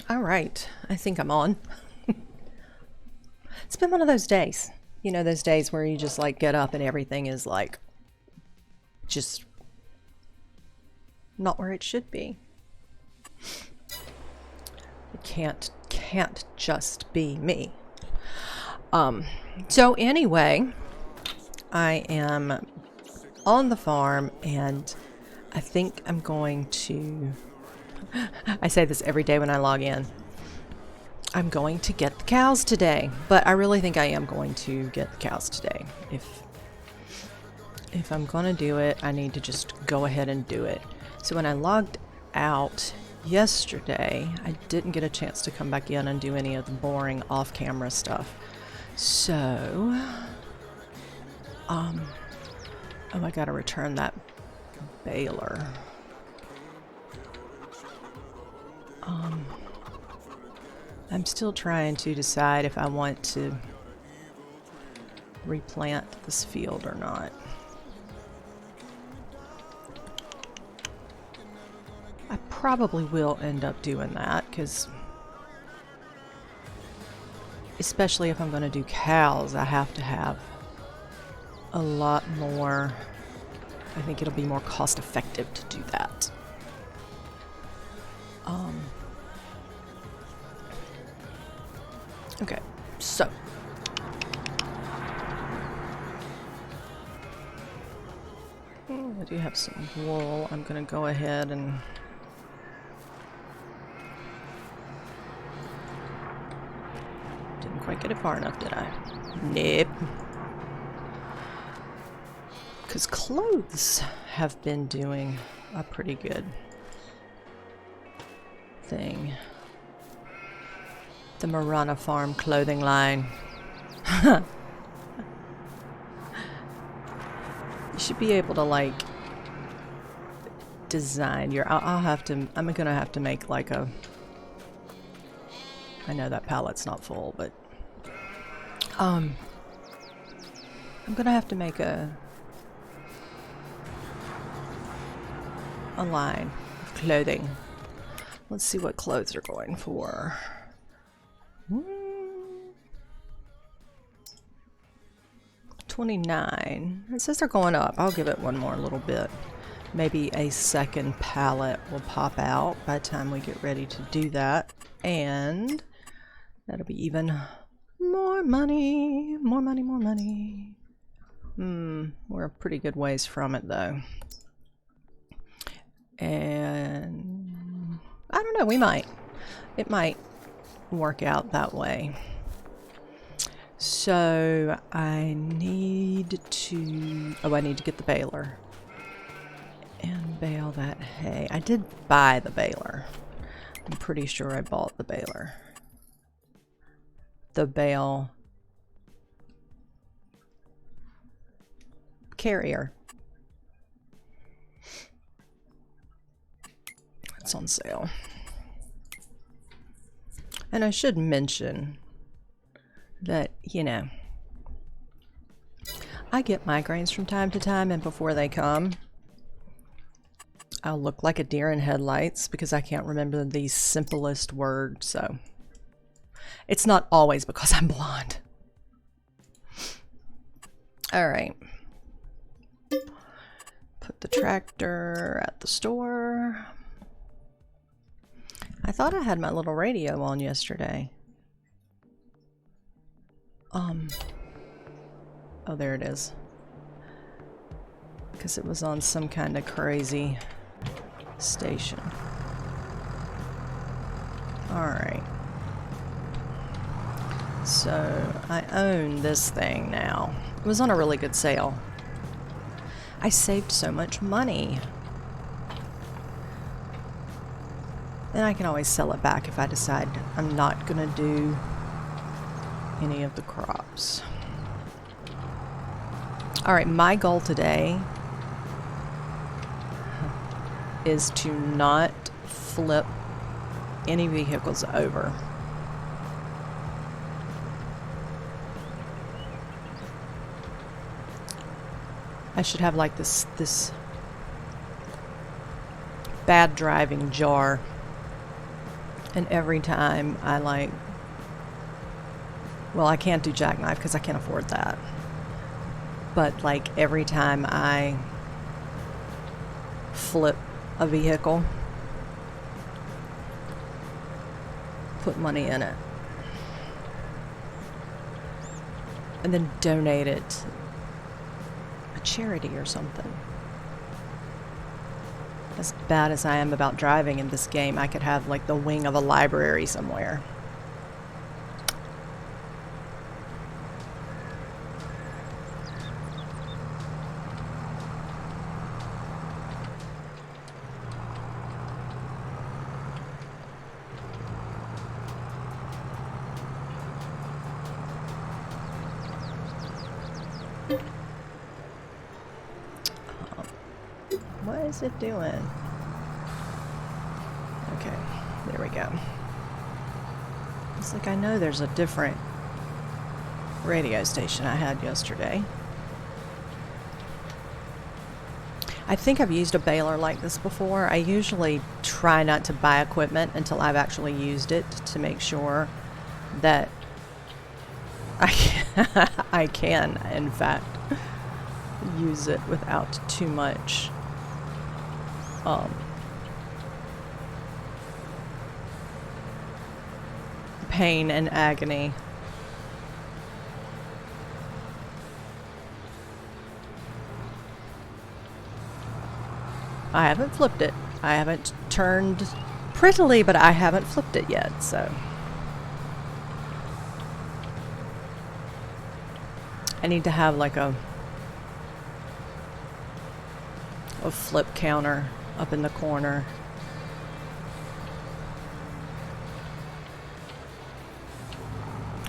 All right, I think I'm on. It's been one of those days. You know, those days where you just like get up and everything is like just not where it should be. It can't just be me. So anyway, I am on the farm and I think I'm going to I say this every day when I log in. I'm going to get the cows today, but I really think I am going to get the cows today. If I'm gonna do it, I need to just go ahead and do it. So when I logged out yesterday, I didn't get a chance to come back in and do any of the boring off-camera stuff. So, oh, I gotta return that baler. I'm still trying to decide if I want to replant this field or not. I probably will end up doing that because especially if I'm going to do cows, I have to have a lot more. I think it'll be more cost effective to do that. Okay, so I do have some wool. I'm going to go ahead and didn't quite get it far enough, did I? Nope. Because clothes have been doing a pretty good thing. The Marana Farm clothing line. You should be able to like design your. I'll have to. I'm gonna have to make like a. I know that palette's not full, but I'm gonna have to make a line of clothing. Let's see what clothes are going for. 29. It says they're going up. I'll give it one more little bit. Maybe a second palette will pop out by the time we get ready to do that. And that'll be even more money. More money, more money. We're a pretty good ways from it though. And I don't know, we might. It might work out that way. So I need to get the baler and bale that hay. I did buy the baler. I'm pretty sure I bought the baler. The bale carrier. It's on sale. And I should mention that, you know, I get migraines from time to time, and before they come, I'll look like a deer in headlights because I can't remember the simplest word, so it's not always because I'm blonde. Alright. Put the tractor at the store. I thought I had my little radio on yesterday. Oh, there it is. Because it was on some kind of crazy station. Alright. So, I own this thing now. It was on a really good sale. I saved so much money. And I can always sell it back if I decide I'm not gonna do any of the crops. Alright, my goal today is to not flip any vehicles over. I should have like this bad driving jar And every time I like, well, I can't do jackknife because I can't afford that. But like every time I flip a vehicle, put money in it, and then donate it to a charity or something. As bad as I am about driving in this game, I could have like the wing of a library somewhere. What is it doing? Okay, there we go. It's like I know there's a different radio station I had yesterday. I think I've used a baler like this before. I usually try not to buy equipment until I've actually used it to make sure that I can, in fact, use it without too much pain and agony. I haven't flipped it. I haven't turned prettily, but I haven't flipped it yet, so. I need to have like a flip counter up in the corner.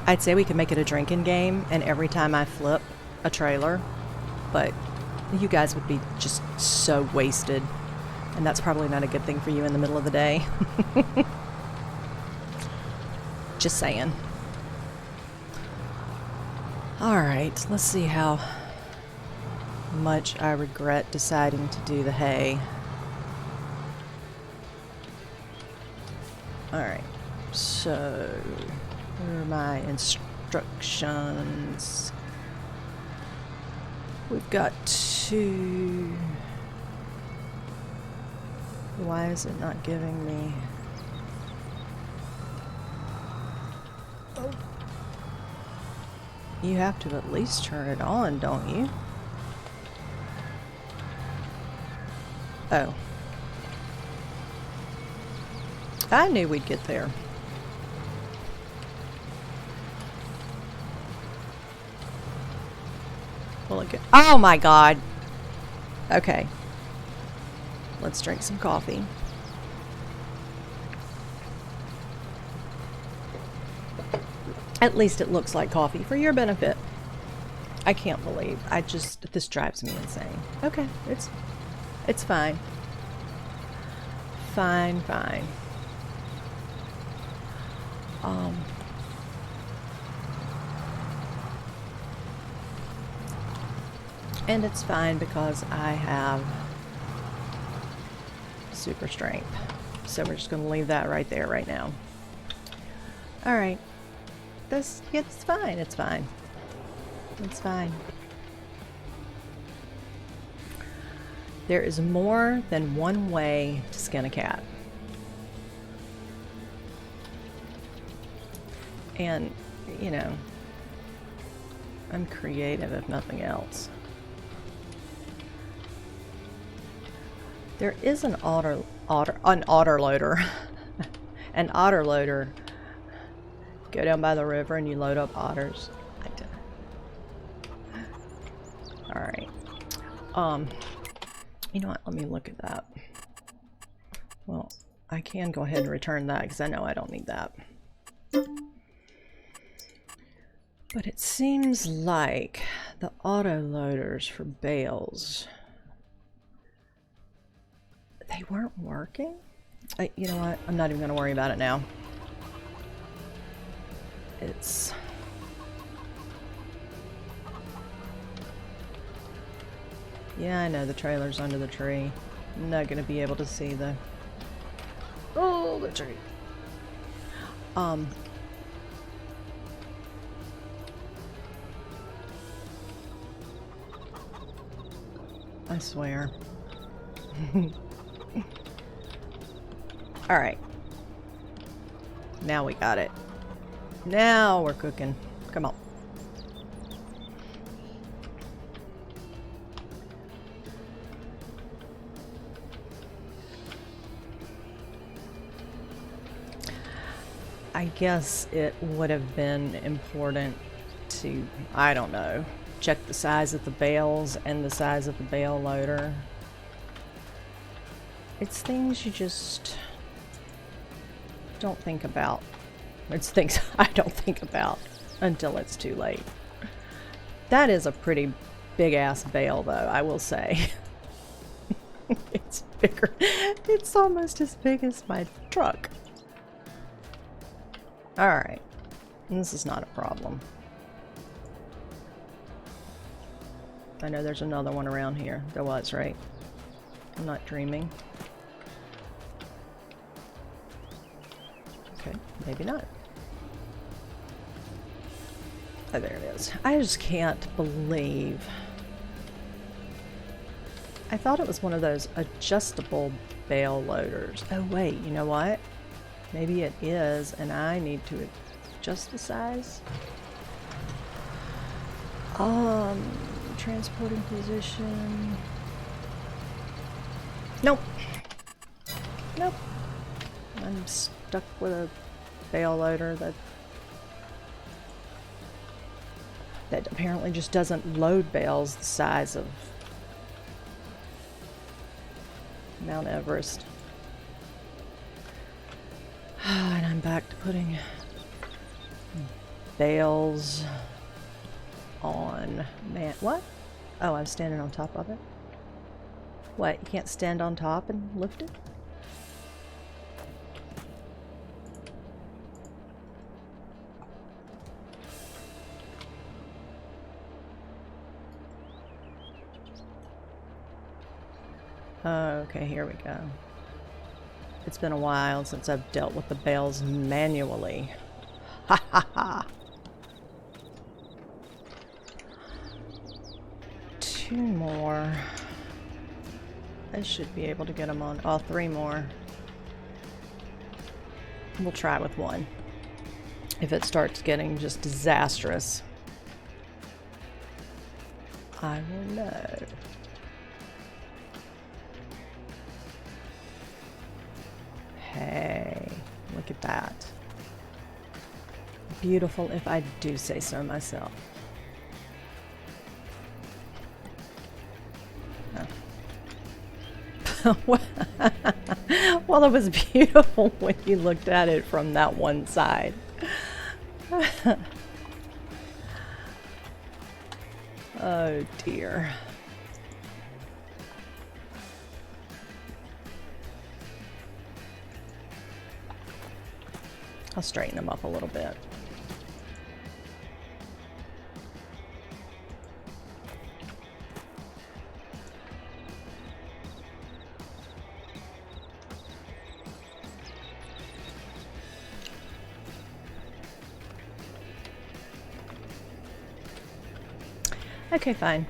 I'd say we could make it a drinking game, and every time I flip a trailer, but you guys would be just so wasted, and that's probably not a good thing for you in the middle of the day. Just saying. Alright, let's see how much I regret deciding to do the hay. Alright, so where are my instructions? We've got 2. Why is it not giving me? Oh. You have to at least turn it on, don't you? Oh. I knew we'd get there. Will it get— oh my god! Okay. Let's drink some coffee. At least it looks like coffee for your benefit. I can't believe. This drives me insane. Okay, it's fine. Fine. And it's fine because I have super strength. So we're just going to leave that right there right now. Alright. It's fine. It's fine. It's fine. There is more than one way to skin a cat. And, you know, I'm creative if nothing else. There is an otter loader. An otter loader. Go down by the river and you load up otters. I don't. Alright. You know what? Let me look at that. Well, I can go ahead and return that because I know I don't need that. But it seems like the auto loaders for bales, they weren't working. You know what? I'm not even going to worry about it now. It's... yeah, I know the trailer's under the tree. I'm not going to be able to see the... oh, the tree. I swear. Alright. Now we got it. Now we're cooking. Come on. I guess it would have been important to, I don't know, check the size of the bales and the size of the bale loader. It's things you just don't think about. It's things I don't think about until it's too late. That is a pretty big ass bale though, I will say. It's bigger. It's almost as big as my truck. Alright. This is not a problem. I know there's another one around here. There was, right? I'm not dreaming. Okay, maybe not. Oh, there it is. I just can't believe. I thought it was one of those adjustable bale loaders. Oh wait, you know what? Maybe it is, and I need to adjust the size. Transporting position. Nope. Nope. I'm stuck with a bale loader that apparently just doesn't load bales the size of Mount Everest. And I'm back to putting bales on. Man, what? Oh, I'm standing on top of it. What? You can't stand on top and lift it? Okay, here we go. It's been a while since I've dealt with the bales manually. Ha ha ha! 2 more. I should be able to get them on. Oh, 3 more. We'll try with 1. If it starts getting just disastrous, I will know. Hey, look at that. Beautiful, if I do say so myself. Oh. Well, it was beautiful when you looked at it from that one side. Oh dear. I'll straighten them up a little bit. Okay, fine.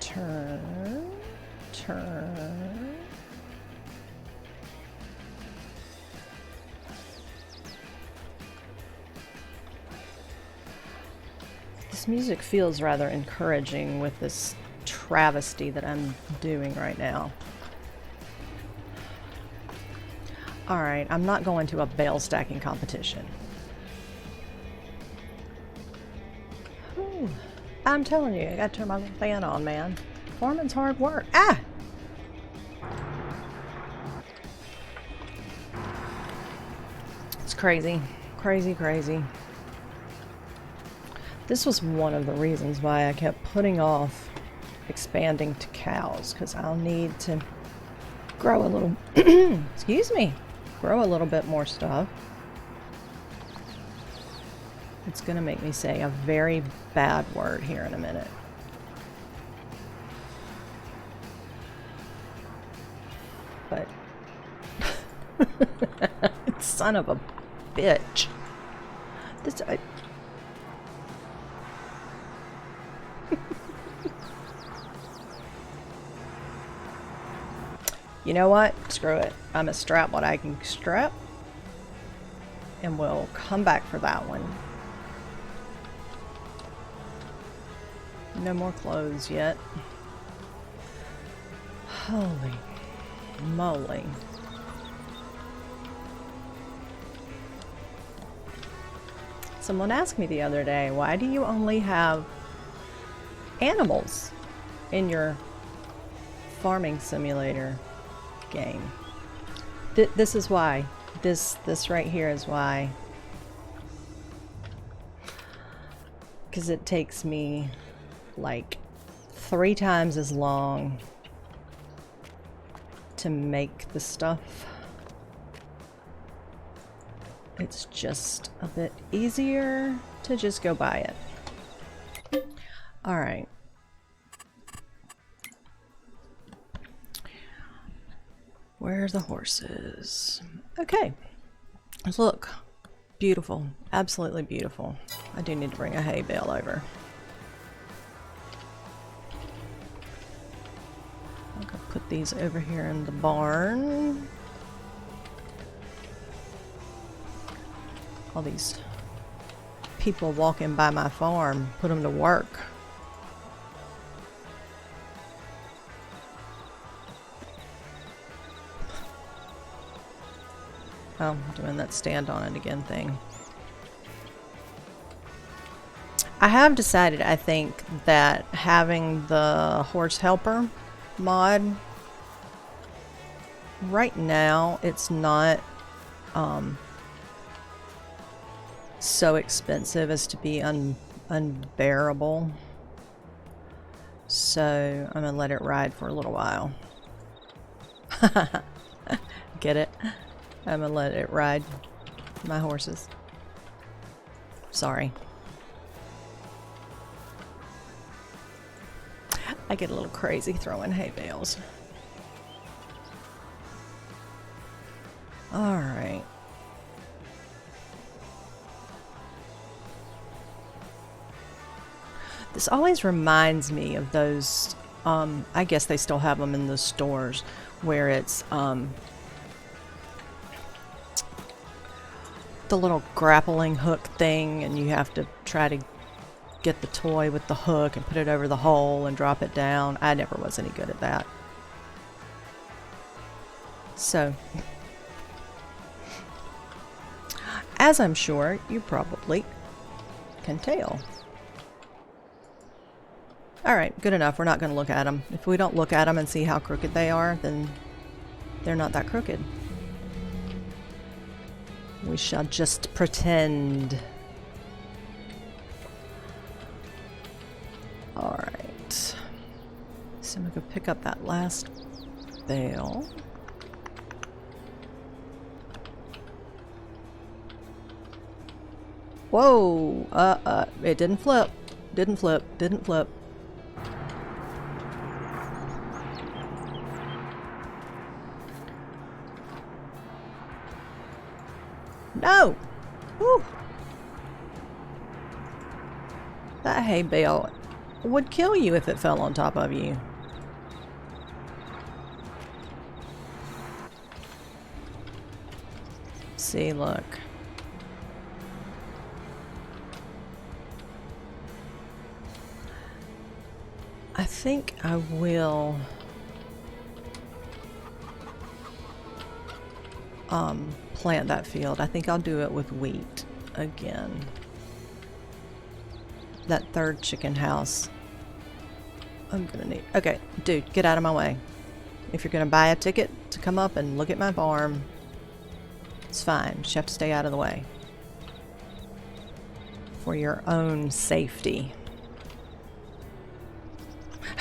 Turn, turn. This music feels rather encouraging with this travesty that I'm doing right now. Alright, I'm not going to a bale stacking competition. Ooh, I'm telling you, I gotta turn my little fan on, man. Foreman's hard work. Ah! It's crazy. Crazy, crazy. This was one of the reasons why I kept putting off expanding to cows, because I'll need to grow a little, excuse me, grow a little bit more stuff. It's going to make me say a very bad word here in a minute. but son of a bitch. This You know what? Screw it. I'm gonna strap what I can strap, and we'll come back for that one. No more clothes yet. Holy moly. Someone asked me the other day, why do you only have animals in your farming simulator game? This is why. This right here is why. Because it takes me like 3 times as long to make the stuff. It's just a bit easier to just go buy it. Alright. Where's the horses? Okay. Let's look. Beautiful. Absolutely beautiful. I do need to bring a hay bale over. I'm gonna put these over here in the barn. All these people walking by my farm, put them to work. Oh, doing that stand on it again thing. I have decided, I think, that having the horse helper mod, right now it's not so expensive as to be unbearable. So I'm gonna let it ride for a little while. Get it? I'm gonna let it ride my horses. Sorry. I get a little crazy throwing hay bales. Alright. This always reminds me of those, I guess they still have them in the stores, where it's, the little grappling hook thing, and you have to try to get the toy with the hook and put it over the hole and drop it down. I never was any good at that. So, as I'm sure you probably can tell. Alright, good enough. We're not going to look at them. If we don't look at them and see how crooked they are, then they're not that crooked. We shall just pretend. Alright. So we could pick up that last bale. Whoa! It didn't flip. Didn't flip. Didn't flip. No! Woo! That hay bale would kill you if it fell on top of you. See, look. I think I will plant that field. I think I'll do it with wheat again. That third chicken house. I'm gonna need... Okay, dude, get out of my way. If you're gonna buy a ticket to come up and look at my farm, it's fine. Just have to stay out of the way. For your own safety.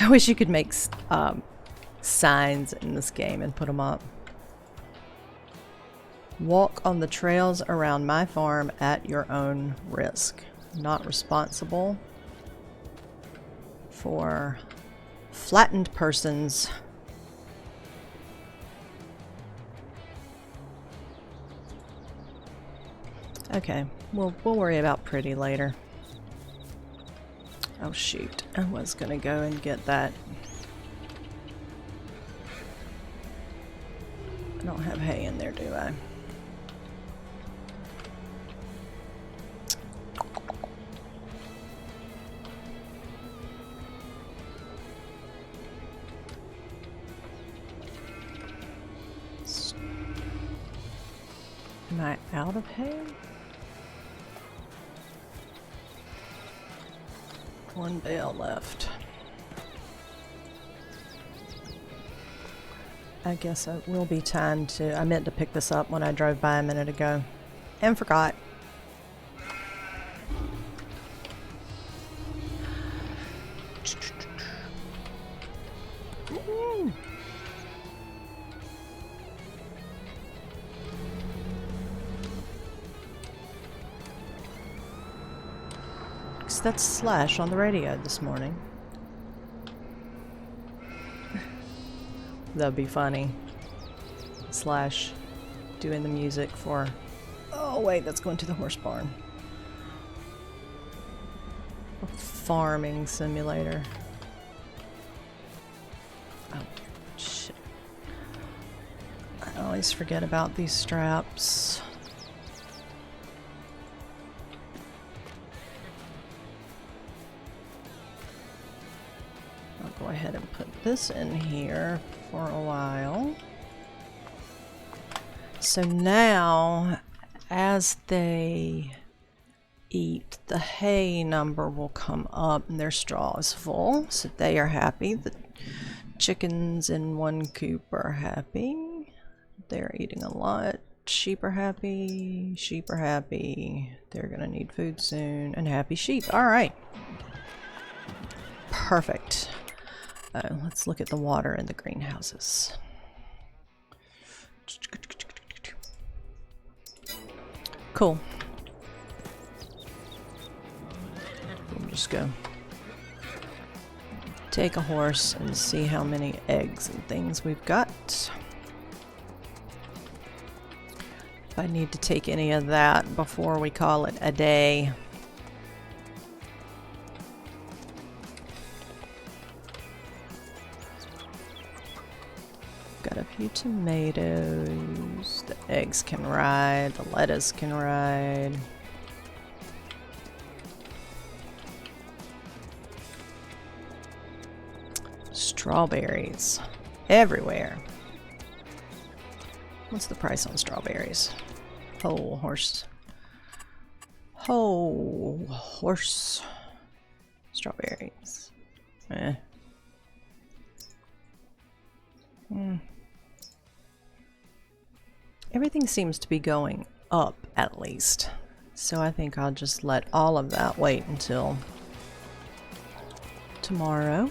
I wish you could make signs in this game and put them up. Walk on the trails around my farm at your own risk. Not responsible for flattened persons Okay, we'll worry about pretty later. Oh shoot, I was gonna go and get that. I don't have hay in there, do I? Am I out of hay? One bale left. I guess it will be time to... I meant to pick this up when I drove by a minute ago and forgot. That's Slash on the radio this morning. That'd be funny. Slash doing the music for... Oh wait, that's going to the horse barn. A farming simulator. Oh, shit. I always forget about these straps. Go ahead and put this in here for a while. So now, as they eat, the hay number will come up and their straw is full, so they are happy. The chickens in one coop are happy. They're eating a lot. Sheep are happy. Sheep are happy. They're gonna need food soon. And happy sheep. All right. Perfect. Let's look at the water in the greenhouses. Cool. We'll just go take a horse and see how many eggs and things we've got. If I need to take any of that before we call it a day. Got a few tomatoes. The eggs can ride. The lettuce can ride. Strawberries. Everywhere. What's the price on strawberries? Whole horse. Whole horse. Strawberries. Everything seems to be going up, at least. So I think I'll just let all of that wait until tomorrow.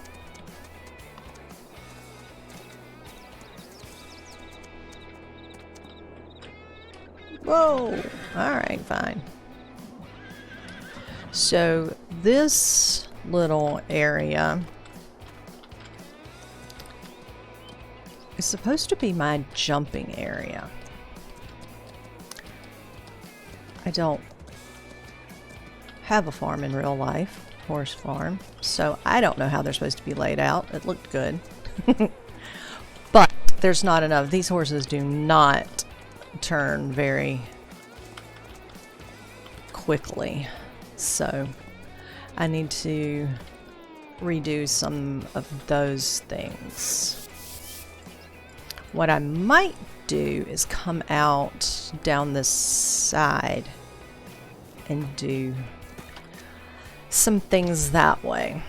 Whoa! Alright, fine. So this little area is supposed to be my jumping area. I don't have a farm in real life, horse farm, so I don't know how they're supposed to be laid out. It looked good. But there's not enough. These horses do not turn very quickly, so I need to redo some of those things. What I might do is come out down this side and do some things that way,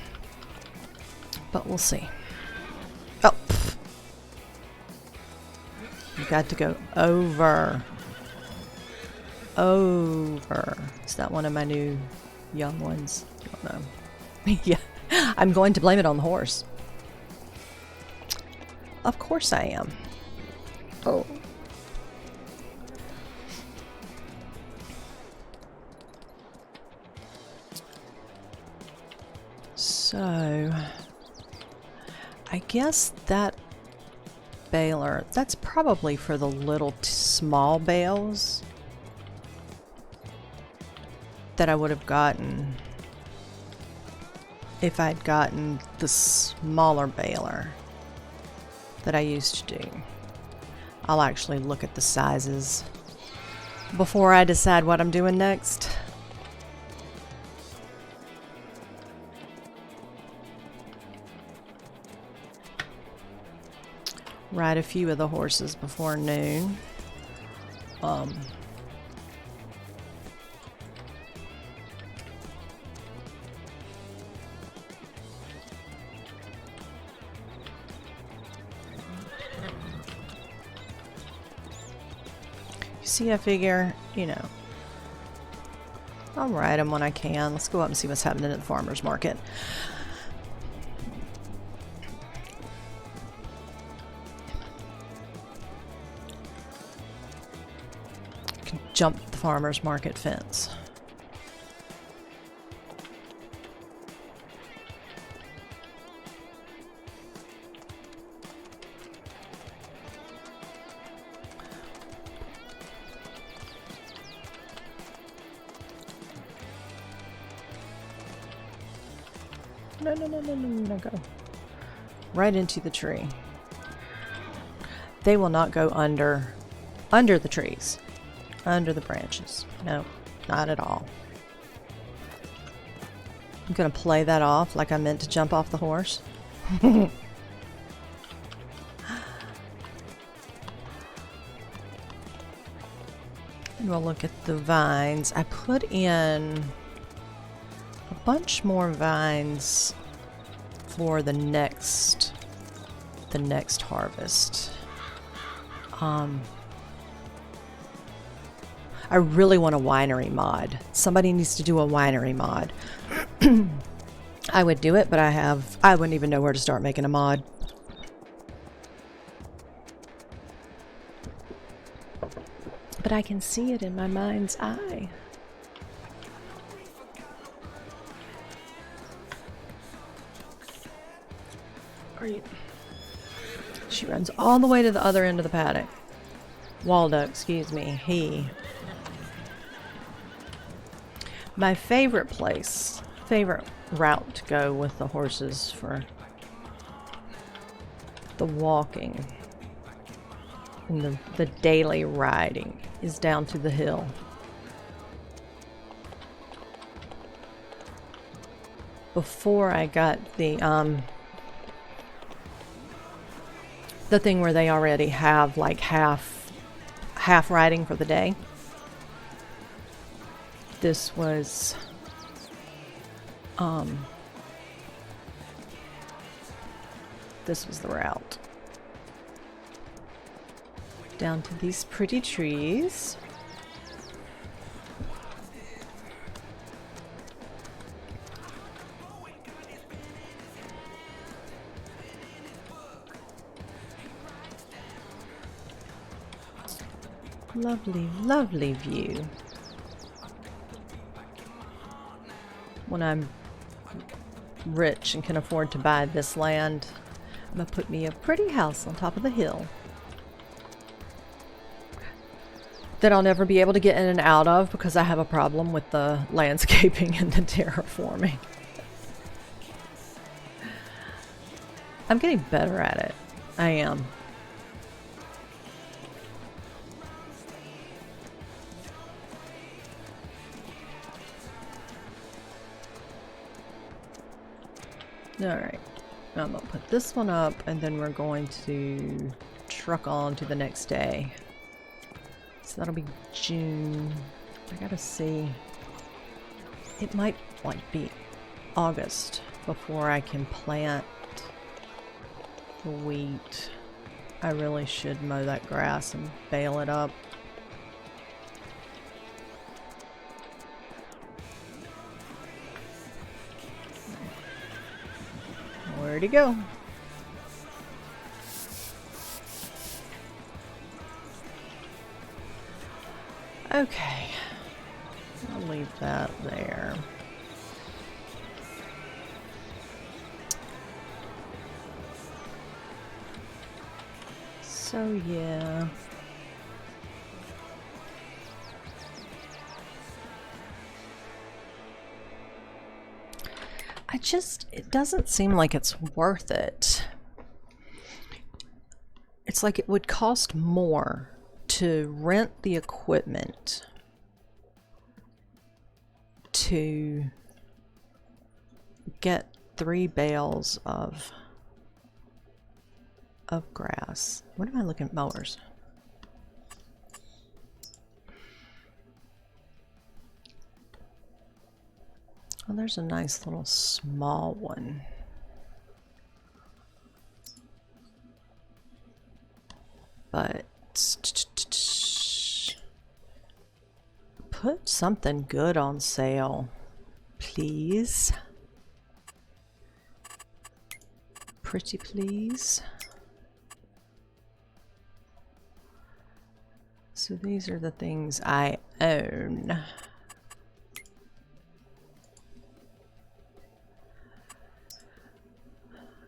but we'll see. Oh, you got to go over. Is that one of my new young ones? I don't know. Yeah, I'm going to blame it on the horse. Of course I am. Oh. So, I guess that baler, that's probably for the little small bales. that I would have gotten if I'd gotten the smaller baler that I used to do. I'll actually look at the sizes before I decide what I'm doing next. Ride a few of the horses before noon. See, I figure, you know, I'll ride them when I can. Let's go up and see what's happening at the farmer's market. Can jump the farmer's market fence. No, go. Right into the tree. They will not go under the trees. Under the branches. No, not at all. I'm gonna play that off like I meant to jump off the horse. And we'll look at the vines. I put in a bunch more vines for the next harvest. I really want a winery mod. Somebody needs to do a winery mod. I would do it, but I wouldn't even know where to start making a mod. But I can see it in my mind's eye. She runs all the way to the other end of the paddock. Waldo, excuse me. My favorite route to go with the horses for the walking and the daily riding is down to the hill. Before I got the thing where they already have like half riding for the day. This was the route. Down to these pretty trees. Lovely, lovely view. When I'm rich and can afford to buy this land, I'm gonna put me a pretty house on top of the hill that I'll never be able to get in and out of because I have a problem with the landscaping and the terraforming. I'm getting better at it. I am. Alright, I'm gonna put this one up and then we're going to truck on to the next day. So that'll be June. I gotta see. It might like be August before I can plant the wheat. I really should mow that grass and bale it up. Where'd he go? Okay. I'll leave that there. So yeah. it doesn't seem like it's worth it. It's like it would cost more to rent the equipment to get 3 bales of grass. What am I looking at? Mowers. Well, there's a nice little small one. But put something good on sale, please. Pretty please. So these are the things I own.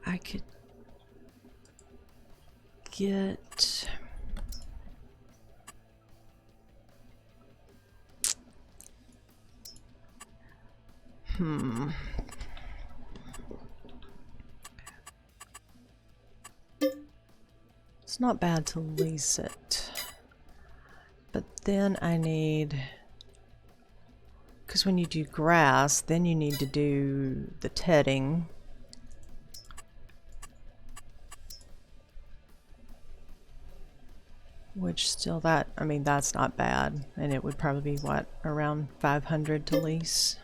I could get it's not bad to lease it, but then I need, because when you do grass, then you need to do the tedding. Which still, I mean, that's not bad. And it would probably be, what, around 500 to lease?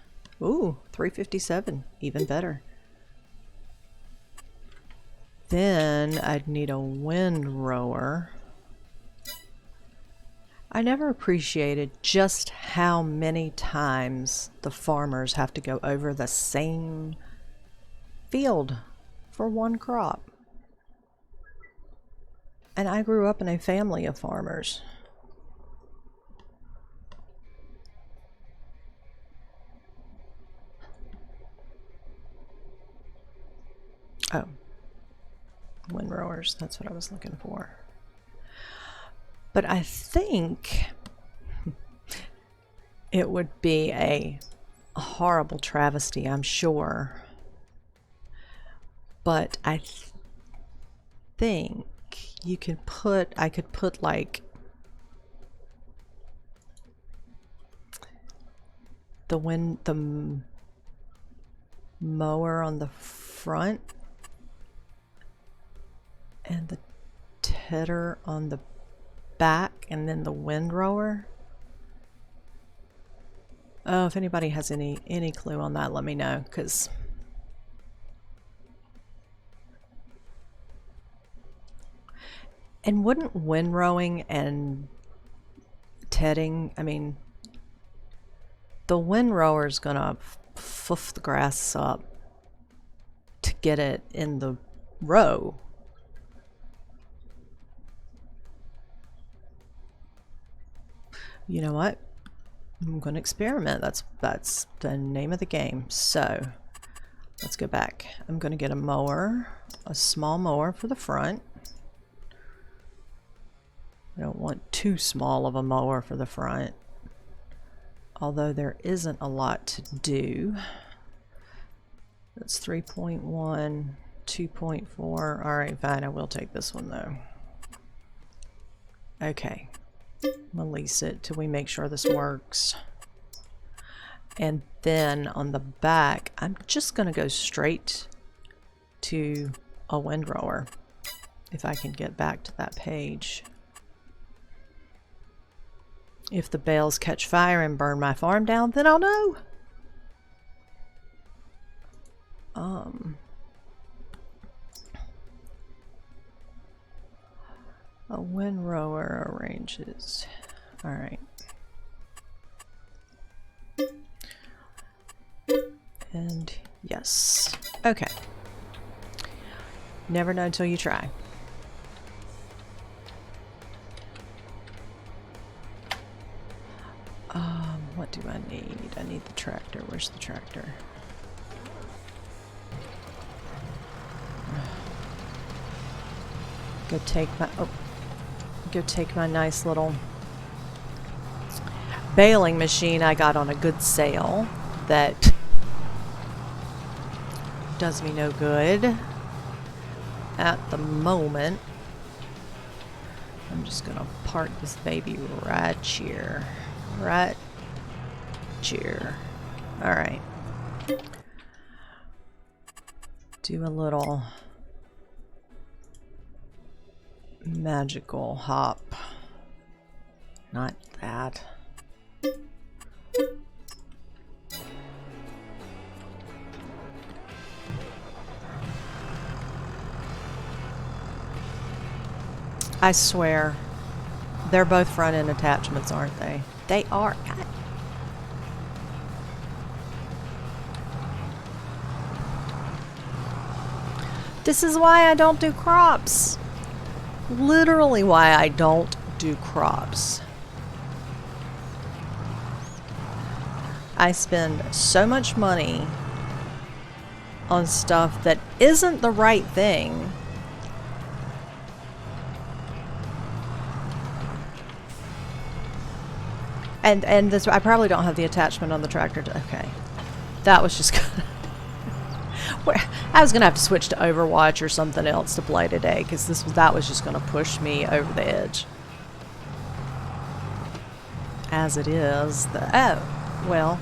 Ooh, 357, even better. Then I'd need a windrower. I never appreciated just how many times the farmers have to go over the same field for one crop. And I grew up in a family of farmers. Oh, windrowers, that's what I was looking for. But I think it would be a horrible travesty, I'm sure. But I think you can put, I could put like the mower on the front and the tedder on the back, and then the windrower. Oh, if anybody has any clue on that, let me know, because and wouldn't windrowing and tedding, I mean, the windrower's gonna foof the grass up to get it in the row. You know what? I'm going to experiment. That's the name of the game. So let's go back. I'm going to get a mower, a small mower for the front. I don't want too small of a mower for the front, although there isn't a lot to do. That's 3.1, 2.4. All right, fine. I will take this one though. Okay. I'm gonna lease it till we make sure this works. And then on the back, I'm just gonna go straight to a windrower if I can get back to that page. If the bales catch fire and burn my farm down, then I'll know. A windrower arranges. All right. And yes. Okay. Never know until you try. What do I need? I need the tractor. Where's the tractor? Go take my nice little baling machine I got on a good sale that does me no good at the moment. I'm just gonna park this baby right here. Right here. Alright. Do a little magical hop. Not that. I swear, they're both front end attachments, aren't they? They are. God. This is why I don't do crops. Literally why I don't do crops. I spend so much money on stuff that isn't the right thing. And this, I probably don't have the attachment on the tractor. Okay. That was just gonna... I was gonna have to switch to Overwatch or something else to play today, because that was just gonna push me over the edge. As it is, well,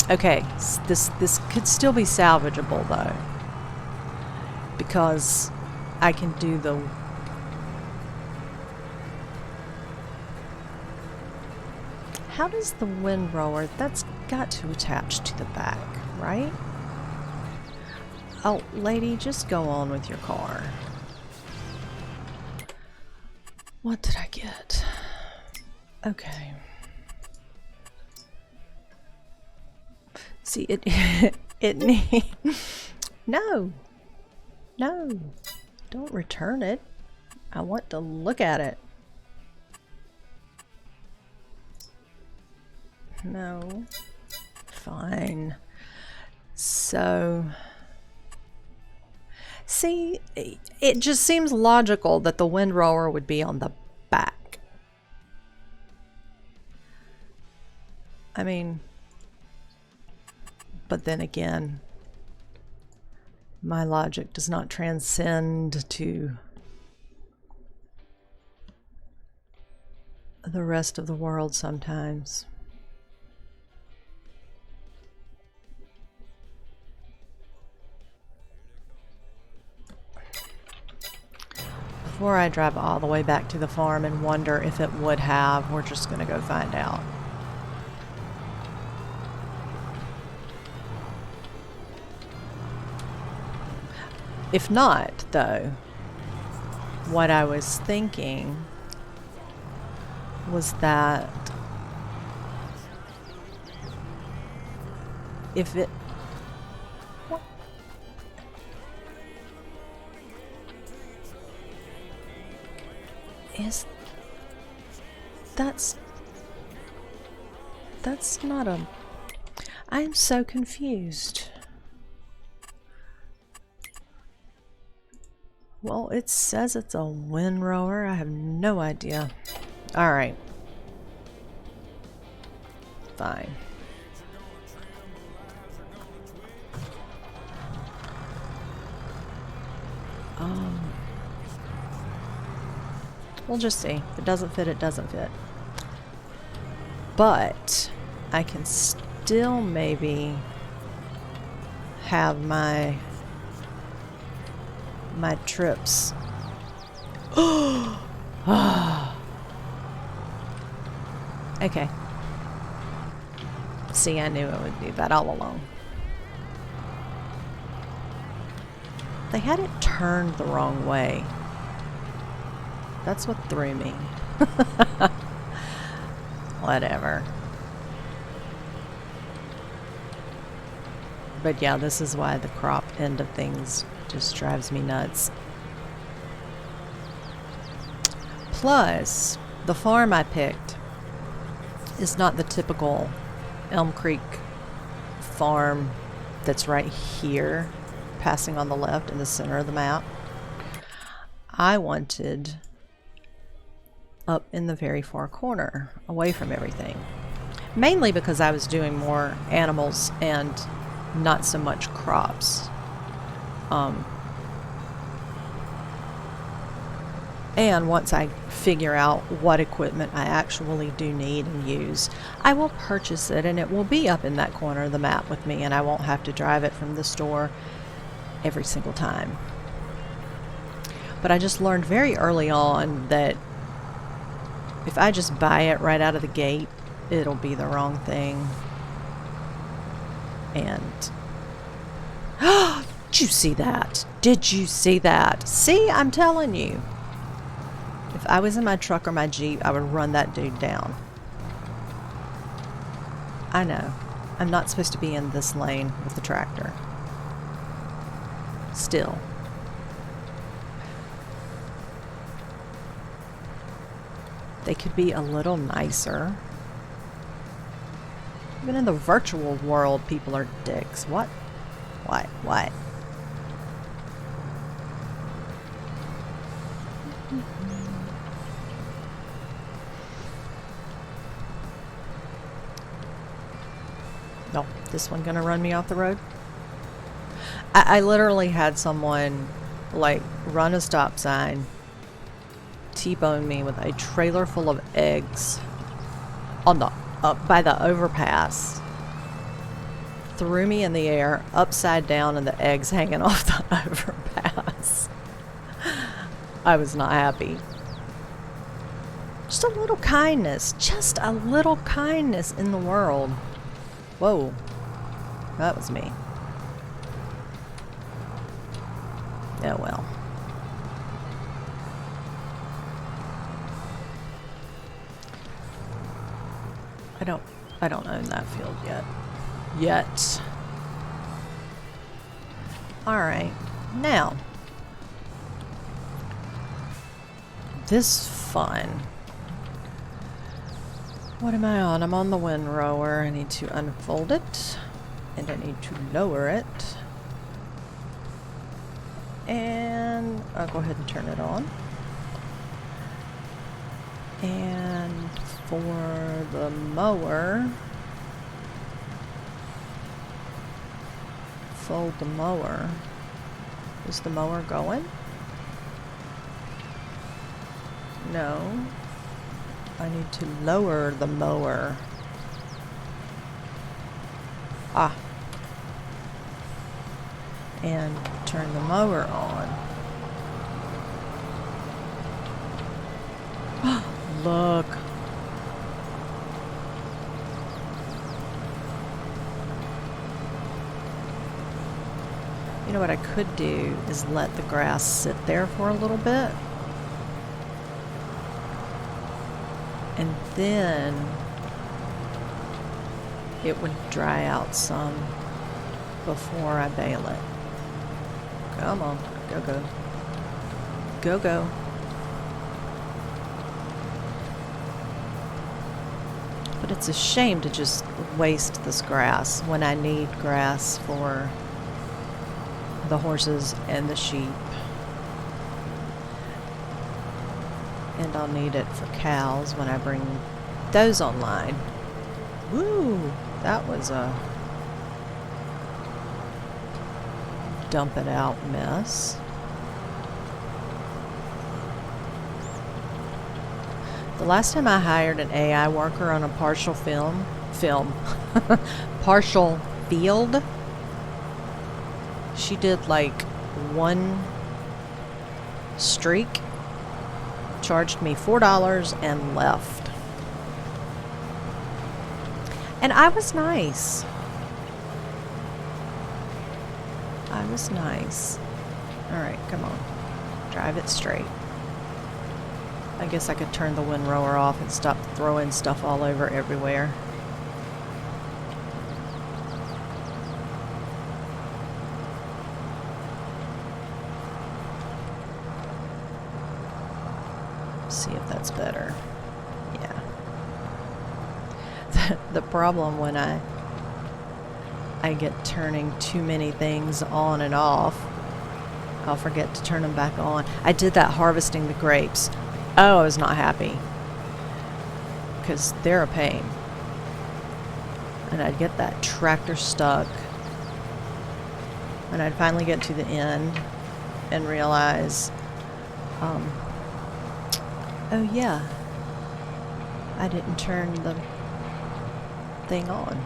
okay. This could still be salvageable though, because I can do the. How does the windrower? That's got to attach to the back, right? Oh, lady, just go on with your car. What did I get? Okay. See, No. No. Don't return it. I want to look at it. No. Fine. So... See, it just seems logical that the windrower would be on the back. I mean, but then again, my logic does not transcend to the rest of the world sometimes. Before I drive all the way back to the farm and wonder if it would have, we're just going to go find out. If not, though, what I was thinking was that if it... That's not a... I'm so confused. Well, it says it's a windrower. I have no idea. Alright. Fine. We'll just see. If it doesn't fit, it doesn't fit. But I can still maybe have my trips. Okay. See, I knew it would do that all along. They had it turned the wrong way. That's what threw me. Whatever. But yeah, this is why the crop end of things just drives me nuts. Plus, the farm I picked is not the typical Elm Creek farm that's right here, passing on the left in the center of the map. I wanted up in the very far corner, away from everything. Mainly because I was doing more animals and not so much crops. And once I figure out what equipment I actually do need and use, I will purchase it, and it will be up in that corner of the map with me, and I won't have to drive it from the store every single time. But I just learned very early on that if I just buy it right out of the gate, it'll be the wrong thing. And did you see that? Did you see that? See, I'm telling you. If I was in my truck or my Jeep, I would run that dude down. I know. I'm not supposed to be in this lane with the tractor. Still. They could be a little nicer. Even in the virtual world, people are dicks. What? What? No, this one gonna run me off the road? I literally had someone like run a stop sign, T-bone me with a trailer full of eggs on the by the overpass, threw me in the air upside down and the eggs hanging off the overpass. I was not happy. Just a little kindness, just a little kindness in the world. Whoa, that was me. Oh well. I don't own that field yet. Alright, now this fun. What am I on? I'm on the windrower. I need to unfold it and I need to lower it. And I'll go ahead and turn it on. And for the mower, fold the mower. Is the mower going? No. I need to lower the mower. Ah. And turn the mower on. Look. You know what I could do is let the grass sit there for a little bit. And then it would dry out some before I bale it. Come on, go. Go. But it's a shame to just waste this grass when I need grass for the horses and the sheep. And I'll need it for cows when I bring those online. Woo! That was a dump it out mess. The last time I hired an AI worker on a partial partial field, she did like one streak, charged me $4 and left. And I was nice. Alright, come on. Drive it straight. I guess I could turn the windrower off and stop throwing stuff all over everywhere. See if that's better. Yeah. The problem when I get turning too many things on and off, I'll forget to turn them back on. I did that harvesting the grapes. Oh, I was not happy. Because they're a pain. And I'd get that tractor stuck And I'd finally get to the end and realize, oh yeah, I didn't turn the thing on.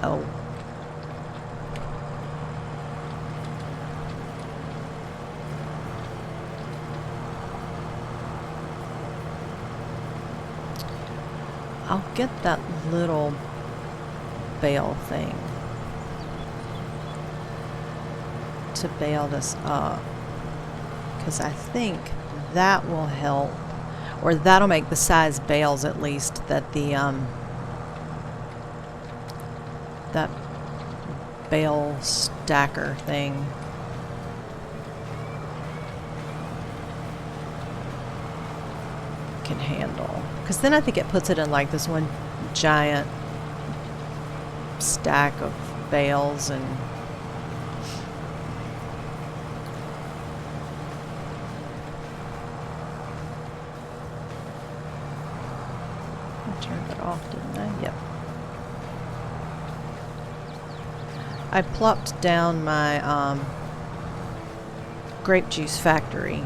Oh. I'll get that little bale thing to bail this up, because I think that will help, or that'll make the size bales at least that the that bale stacker thing can handle. Because then I think it puts it in like this one giant stack of bales, and I turned it off, didn't I? Yep. I plopped down my grape juice factory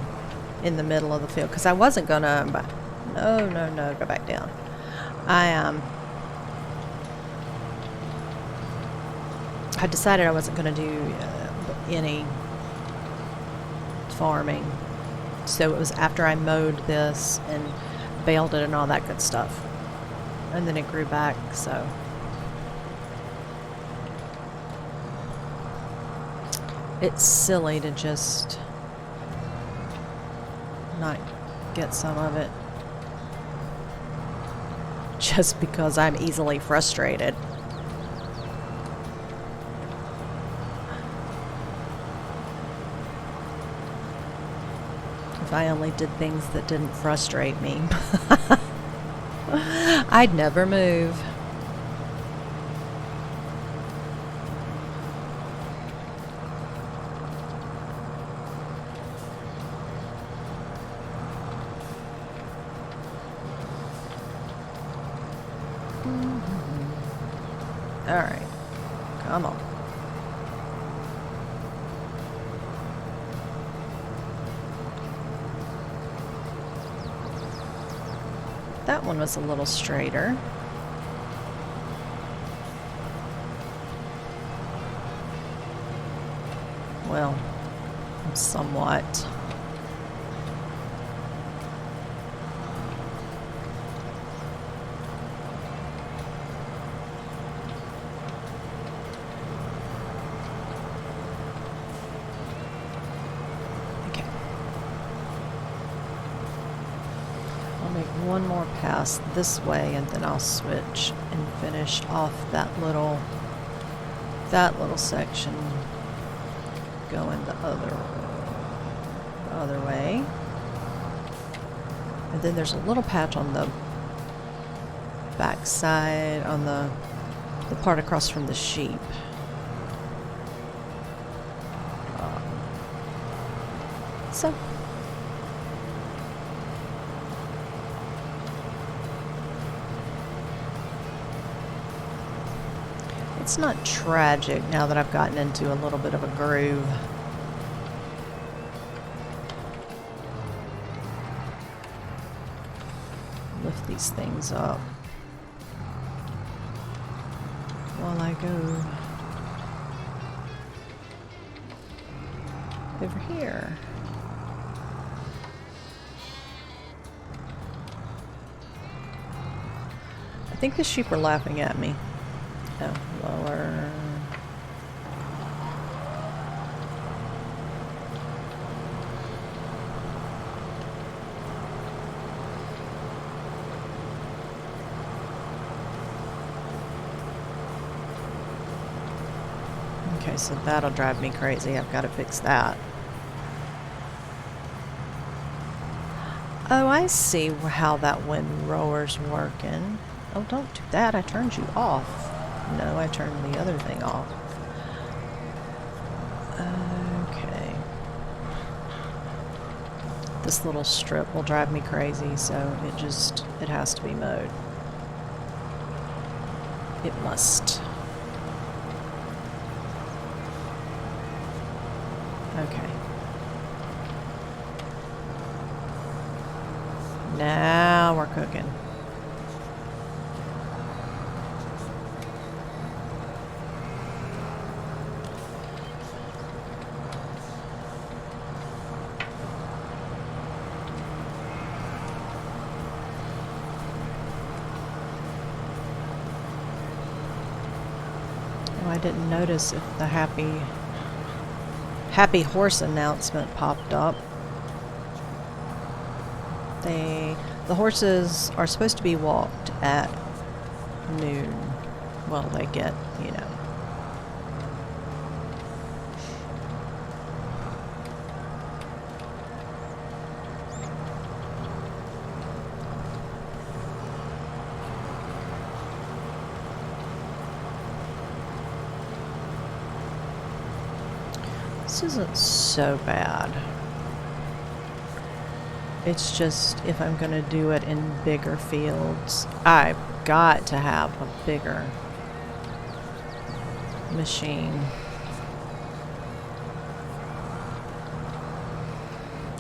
in the middle of the field because I wasn't gonna. No, go back down. I decided I wasn't gonna do any farming, so it was after I mowed this and baled it and all that good stuff, and then it grew back. So it's silly to just not get some of it just because I'm easily frustrated. If I only did things that didn't frustrate me, I'd never move. All right, come on. That one was a little straighter. Well, somewhat. One more pass this way, and then I'll switch and finish off that little section going the other way. And then there's a little patch on the back side, on the part across from the sheep. So it's not tragic now that I've gotten into a little bit of a groove. Lift these things up while I go over here. I think the sheep are laughing at me. Oh, lower. Okay, so that'll drive me crazy. I've got to fix that. Oh, I see how that windrower's working. Oh, don't do that. I turned you off. No, I turned the other thing off. Okay. This little strip will drive me crazy, so it has to be mowed. It must. Okay. Now we're cooking. Oh, I didn't notice if the happy horse announcement popped up. The horses are supposed to be walked at noon. Well, they get, you know. This isn't so bad. It's just if I'm going to do it in bigger fields, I've got to have a bigger machine.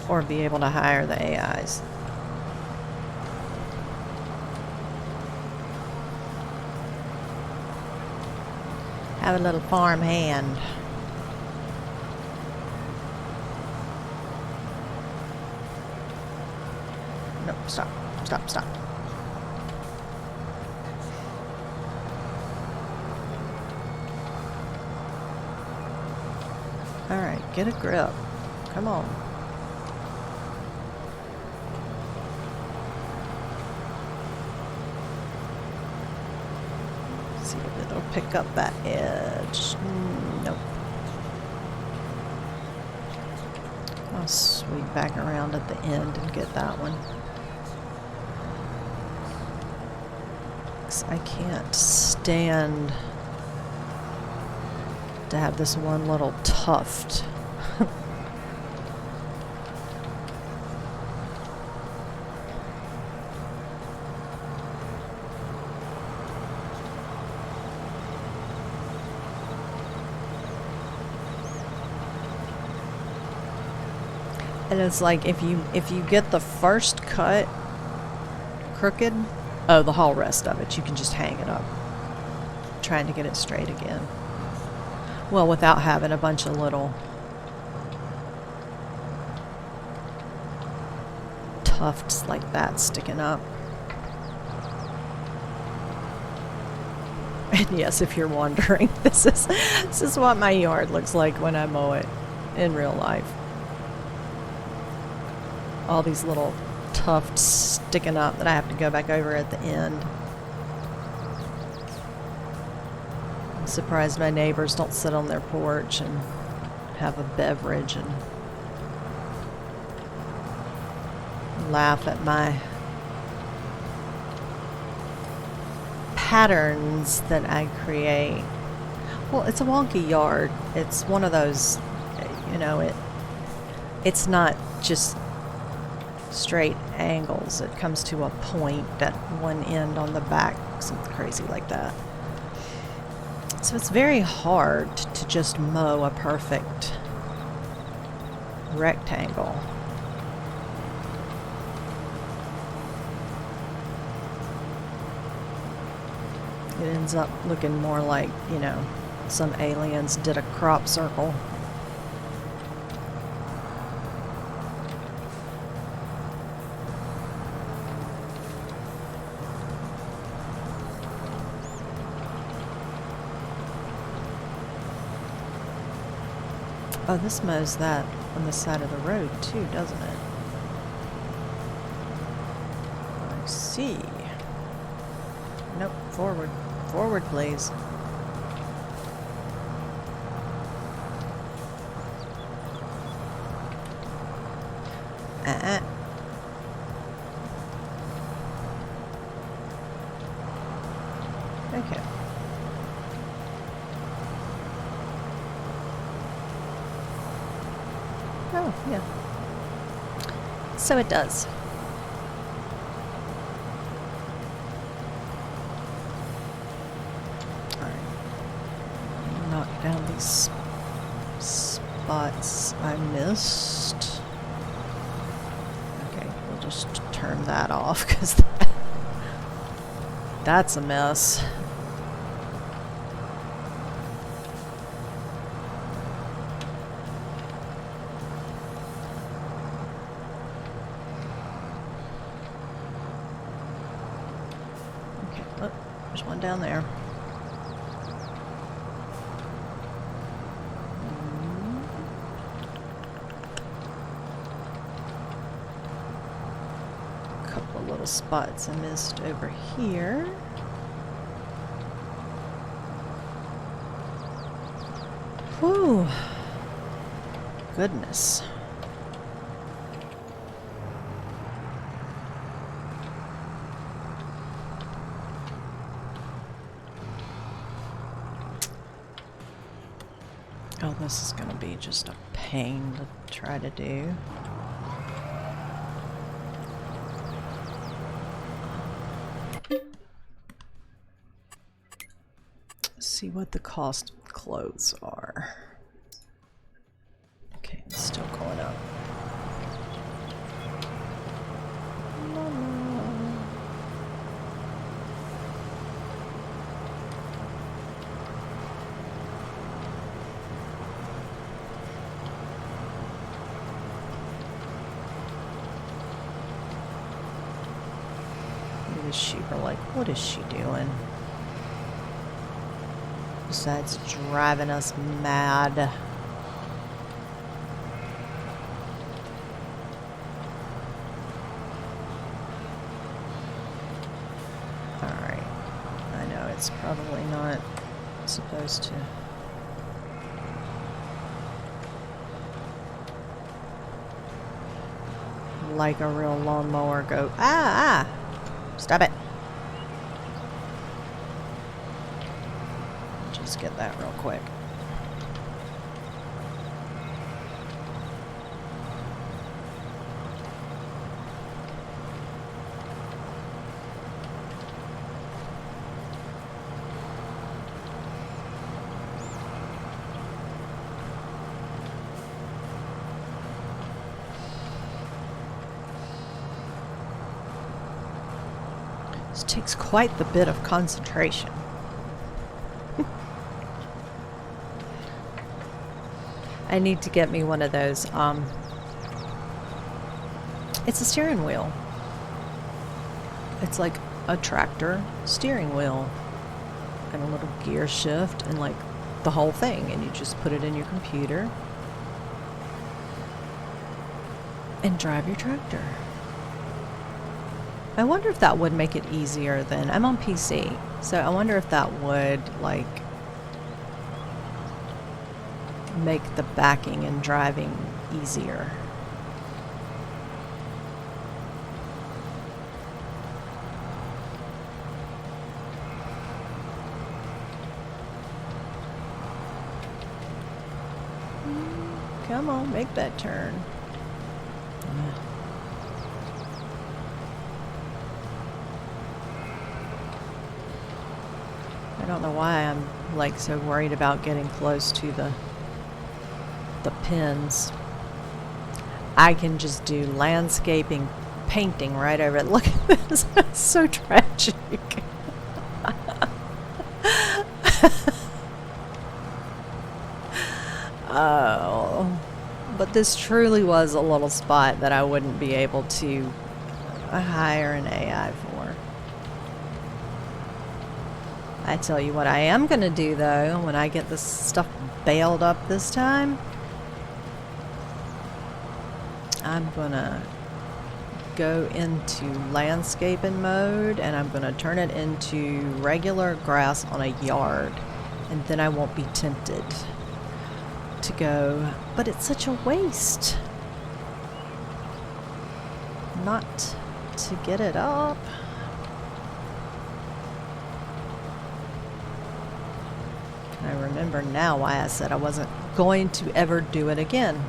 Or be able to hire the AIs. Have a little farm hand. No, stop, stop, stop. Alright, get a grip. Come on. See if it'll pick up that edge. Nope. I'll sweep back around at the end and get that one. I can't stand to have this one little tuft. And it's like if you get the first cut crooked, oh, the whole rest of it, you can just hang it up. Trying to get it straight again. Well, without having a bunch of little tufts like that sticking up. And yes, if you're wondering, this is what my yard looks like when I mow it in real life. All these little tufts sticking up that I have to go back over at the end. I'm surprised my neighbors don't sit on their porch and have a beverage and laugh at my patterns that I create. Well, it's a wonky yard. It's one of those, you know, it's not just straight angles. It comes to a point at one end on the back, something crazy like that. So it's very hard to just mow a perfect rectangle. It ends up looking more like, you know, some aliens did a crop circle. Oh, this mows that on the side of the road too, doesn't it? I see. Nope, forward. Forward, please. Okay. Oh, yeah. So it does. Alright. Knock down these spots I missed. Okay, we'll just turn that off because that's a mess. There's one down there. A couple of little spots I missed over here. Whew. Goodness. Oh, this is going to be just a pain to try to do. Let's see what the cost of clothes are. Okay, it's still going up. The sheep are like, what is she doing? Besides driving us mad. Alright. I know it's probably not supposed to. Like a real lawnmower go, ah! Stop it. Just get that real quick. This takes quite the bit of concentration. I need to get me one of those. It's a steering wheel. It's like a tractor steering wheel and a little gear shift and like the whole thing, and you just put it in your computer and drive your tractor. I wonder if that would make it easier than... I'm on PC, so I wonder if that would, like, make the backing and driving easier. Come on, make that turn. I don't know why I'm like so worried about getting close to the pins. I can just do landscaping painting right over it. Look at this. That's so tragic. Oh. But this truly was a little spot that I wouldn't be able to hire an AI for. I tell you what I am going to do, though, when I get this stuff baled up this time, I'm going to go into landscaping mode, and I'm going to turn it into regular grass on a yard, and then I won't be tempted to go, but it's such a waste not to get it up. I remember now why I said I wasn't going to ever do it again.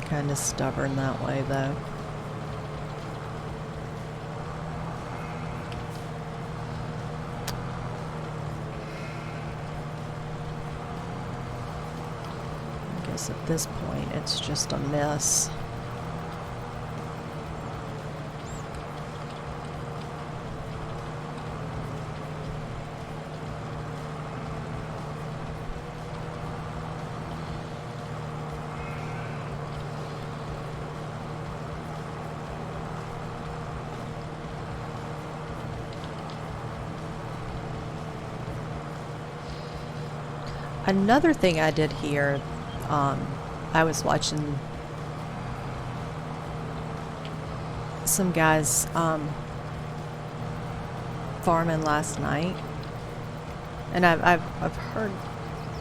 kind of stubborn that way, though. I guess at this point, it's just a mess. Another thing I did here, I was watching some guys farming last night, and I've heard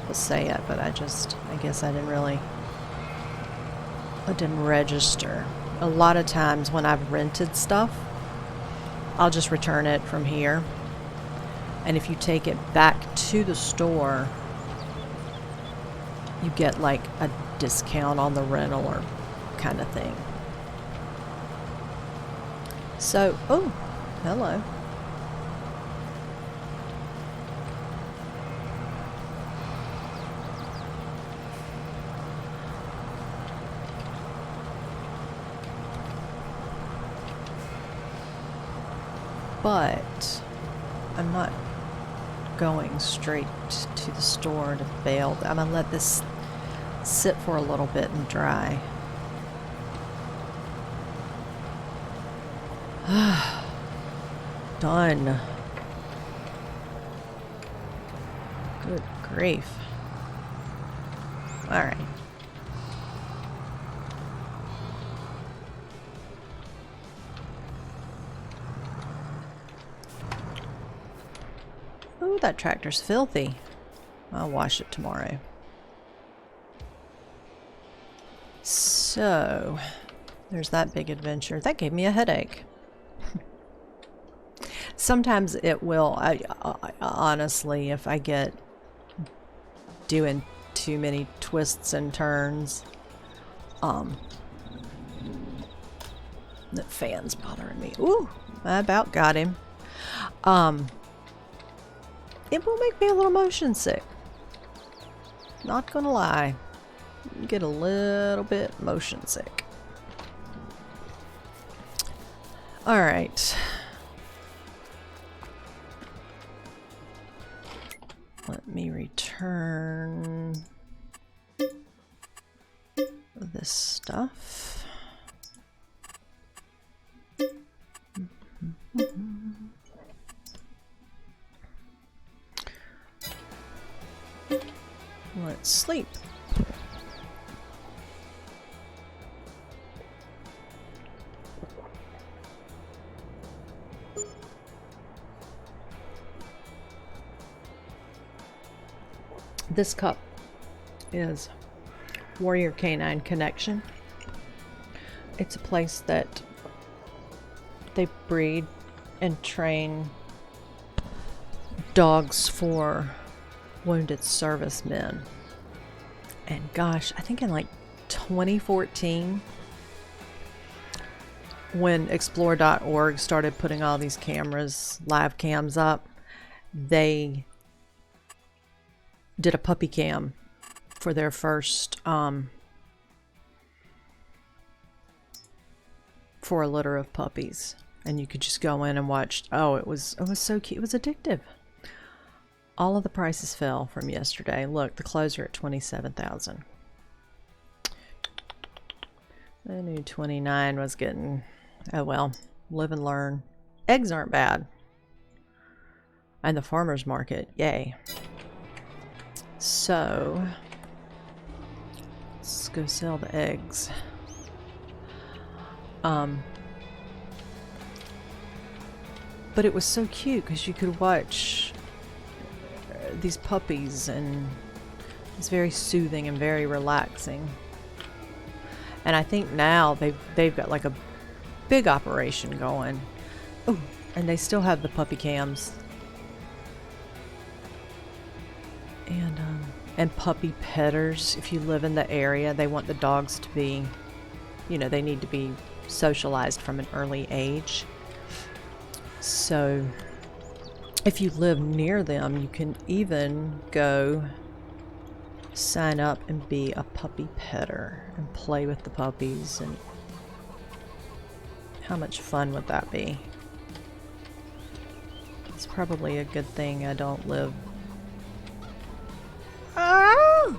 people say it, but I guess I didn't register. A lot of times when I've rented stuff, I'll just return it from here, and if you take it back to the store, you get like a discount on the rental or kind of thing. So, oh, hello. But I'm not going straight to the store to bale. I'm gonna let this sit for a little bit and dry. Done. Good grief. All right. Ooh, that tractor's filthy. I'll wash it tomorrow. So, there's that big adventure. That gave me a headache. Sometimes it will. I honestly, if I get doing too many twists and turns, the fan's bothering me. Ooh, I about got him. It will make me a little motion sick. Not gonna lie. Get a little bit motion sick. Alright. Let me return this stuff. Let's sleep. This cup is Warrior Canine Connection. It's a place that they breed and train dogs for wounded servicemen. And gosh, I think in like 2014, when explore.org started putting all these cameras, live cams up, they did a puppy cam for their first for a litter of puppies, and you could just go in and watch. Oh, it was so cute. It was addictive. All of the prices fell from yesterday. Look, the clothes are at $27,000. I knew 29 was getting. Oh well, live and learn. Eggs aren't bad, and the farmer's market, yay. So let's go sell the eggs. But it was so cute because you could watch these puppies, and it's very soothing and very relaxing. And I think now they've got like a big operation going. Oh, and they still have the puppy cams. And puppy petters. If you live in the area, they want the dogs to be you know, they need to be socialized from an early age. So if you live near them, you can even go sign up and be a puppy petter and play with the puppies. And how much fun would that be? It's probably a good thing I don't live. Ah!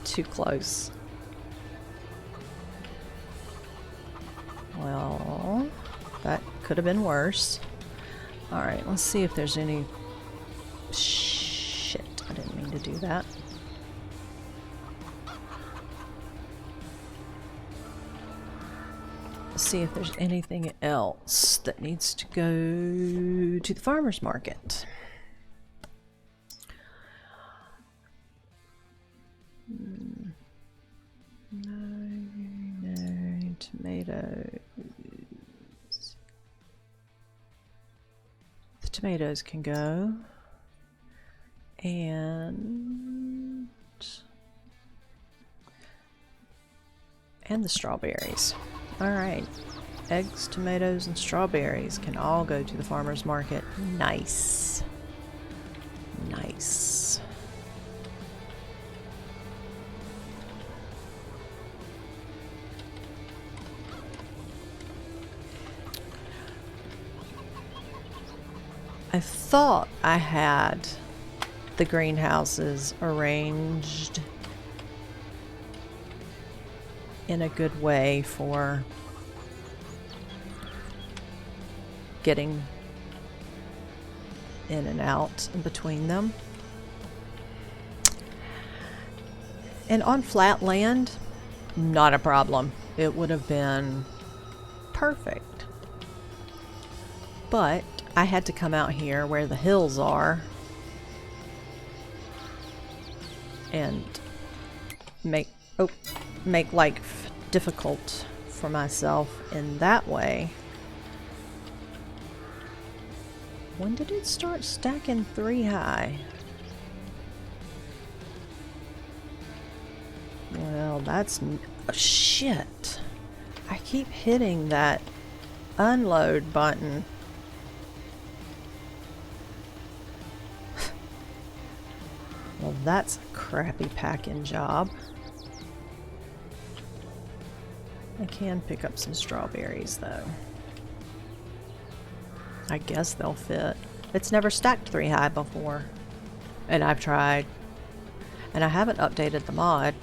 Too close. Well, that could have been worse. Alright, let's see if there's any... Shit, I didn't mean to do that. Let's see if there's anything else that needs to go to the farmer's market. No, tomatoes. The tomatoes can go. And the strawberries. Alright. Eggs, tomatoes, and strawberries can all go to the farmer's market. Nice. Nice. I thought I had the greenhouses arranged in a good way for getting in and out in between them. And on flat land, not a problem. It would have been perfect. But I had to come out here where the hills are and make life difficult for myself in that way. When did it start stacking 3 high? Well, that's shit. I keep hitting that unload button. Well, that's a crappy packing job. I can pick up some strawberries, though. I guess they'll fit. It's never stacked 3 high before. And I've tried. And I haven't updated the mod.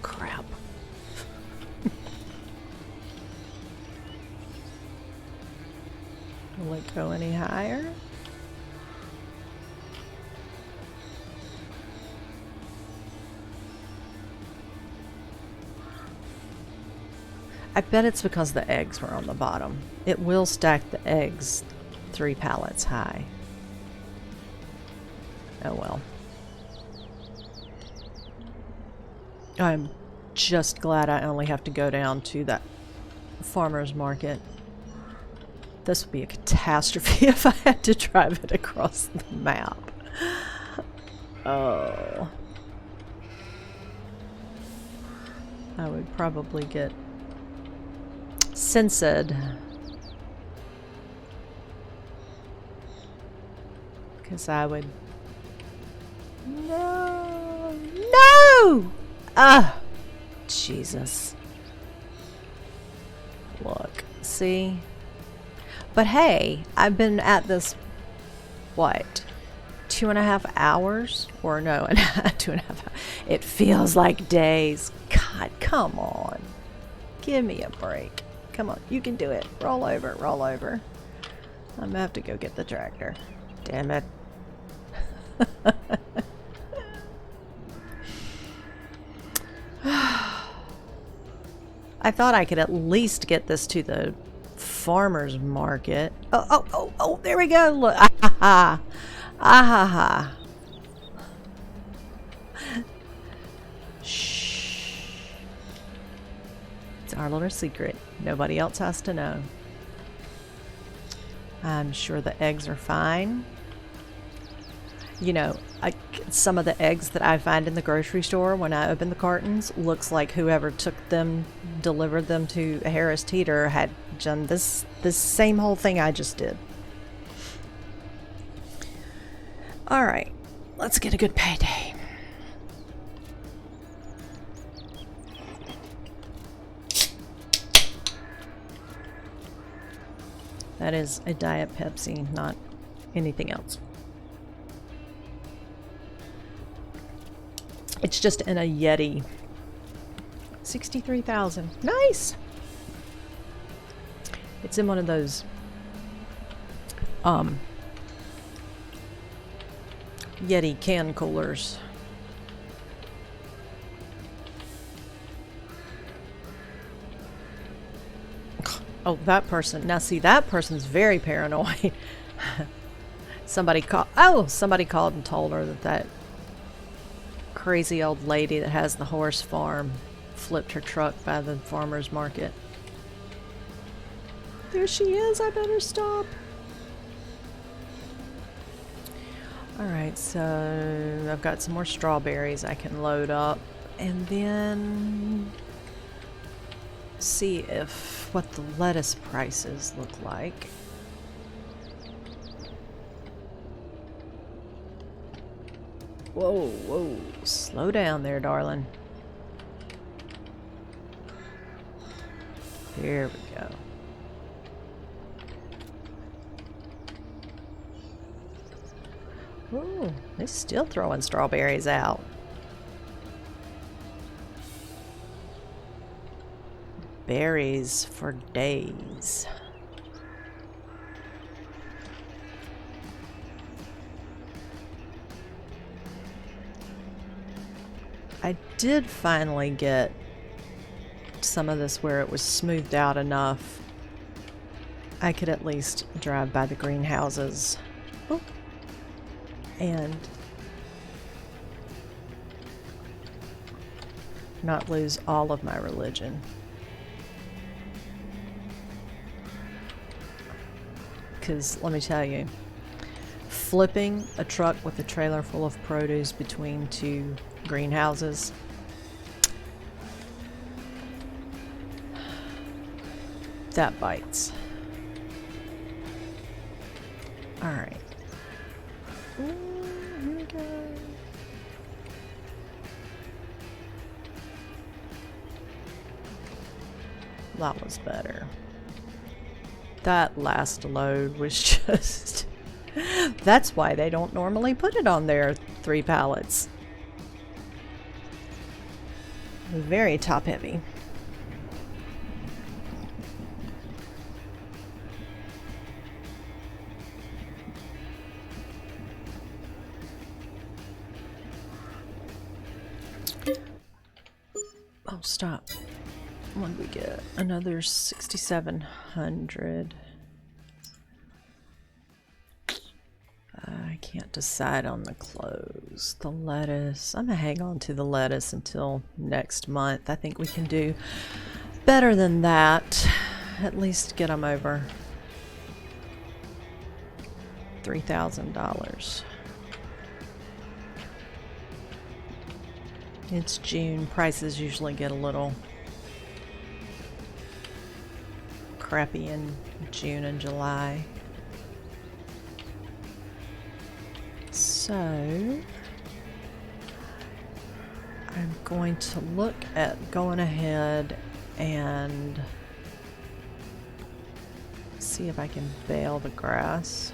Crap. Will it go any higher? I bet it's because the eggs were on the bottom. It will stack the eggs 3 pallets high. Oh well. I'm just glad I only have to go down to that farmer's market. This would be a catastrophe if I had to drive it across the map. Oh. I would probably get censored. Because I would... No! No! Ah! Jesus. Look. See? But hey, I've been at this, what, 2.5 hours? Or no, 2.5 hours. It feels like days. God, come on. Give me a break. Come on, you can do it. Roll over, roll over. I'm gonna have to go get the tractor. Damn it. I thought I could at least get this to the farmer's market. Oh, there we go. Look. Ah ha ha. Ah ha ha. Shh. It's our little secret. Nobody else has to know. I'm sure the eggs are fine. You know, some of the eggs that I find in the grocery store when I open the cartons looks like whoever took them, delivered them to Harris Teeter, had done this same whole thing I just did. All right, let's get a good payday. That is a Diet Pepsi, not anything else. It's just in a Yeti. 63,000. Nice! It's in one of those Yeti can coolers. Oh, that person. Now see, that person's very paranoid. Somebody called and told her that crazy old lady that has the horse farm flipped her truck by the farmer's market. There she is. I better stop. Alright, so I've got some more strawberries I can load up, and then see what the lettuce prices look like. Whoa, whoa, slow down there, darling. There we go. Ooh, they're still throwing strawberries out. Berries for days. I did finally get some of this where it was smoothed out enough I could at least drive by the greenhouses. Oh. And not lose all of my religion. Because let me tell you, flipping a truck with a trailer full of produce between two greenhouses, that bites. Alright. Here we go. That was better. That last load was just... That's why they don't normally put it on their 3 pallets. Very top heavy. Oh, stop. What did we get? Another 6,700. I can't decide on the clothes. The lettuce. I'm gonna hang on to the lettuce until next month. I think we can do better than that. At least get them over $3,000. It's June. Prices usually get a little crappy in June and July. So I'm going to look at going ahead and see if I can bale the grass.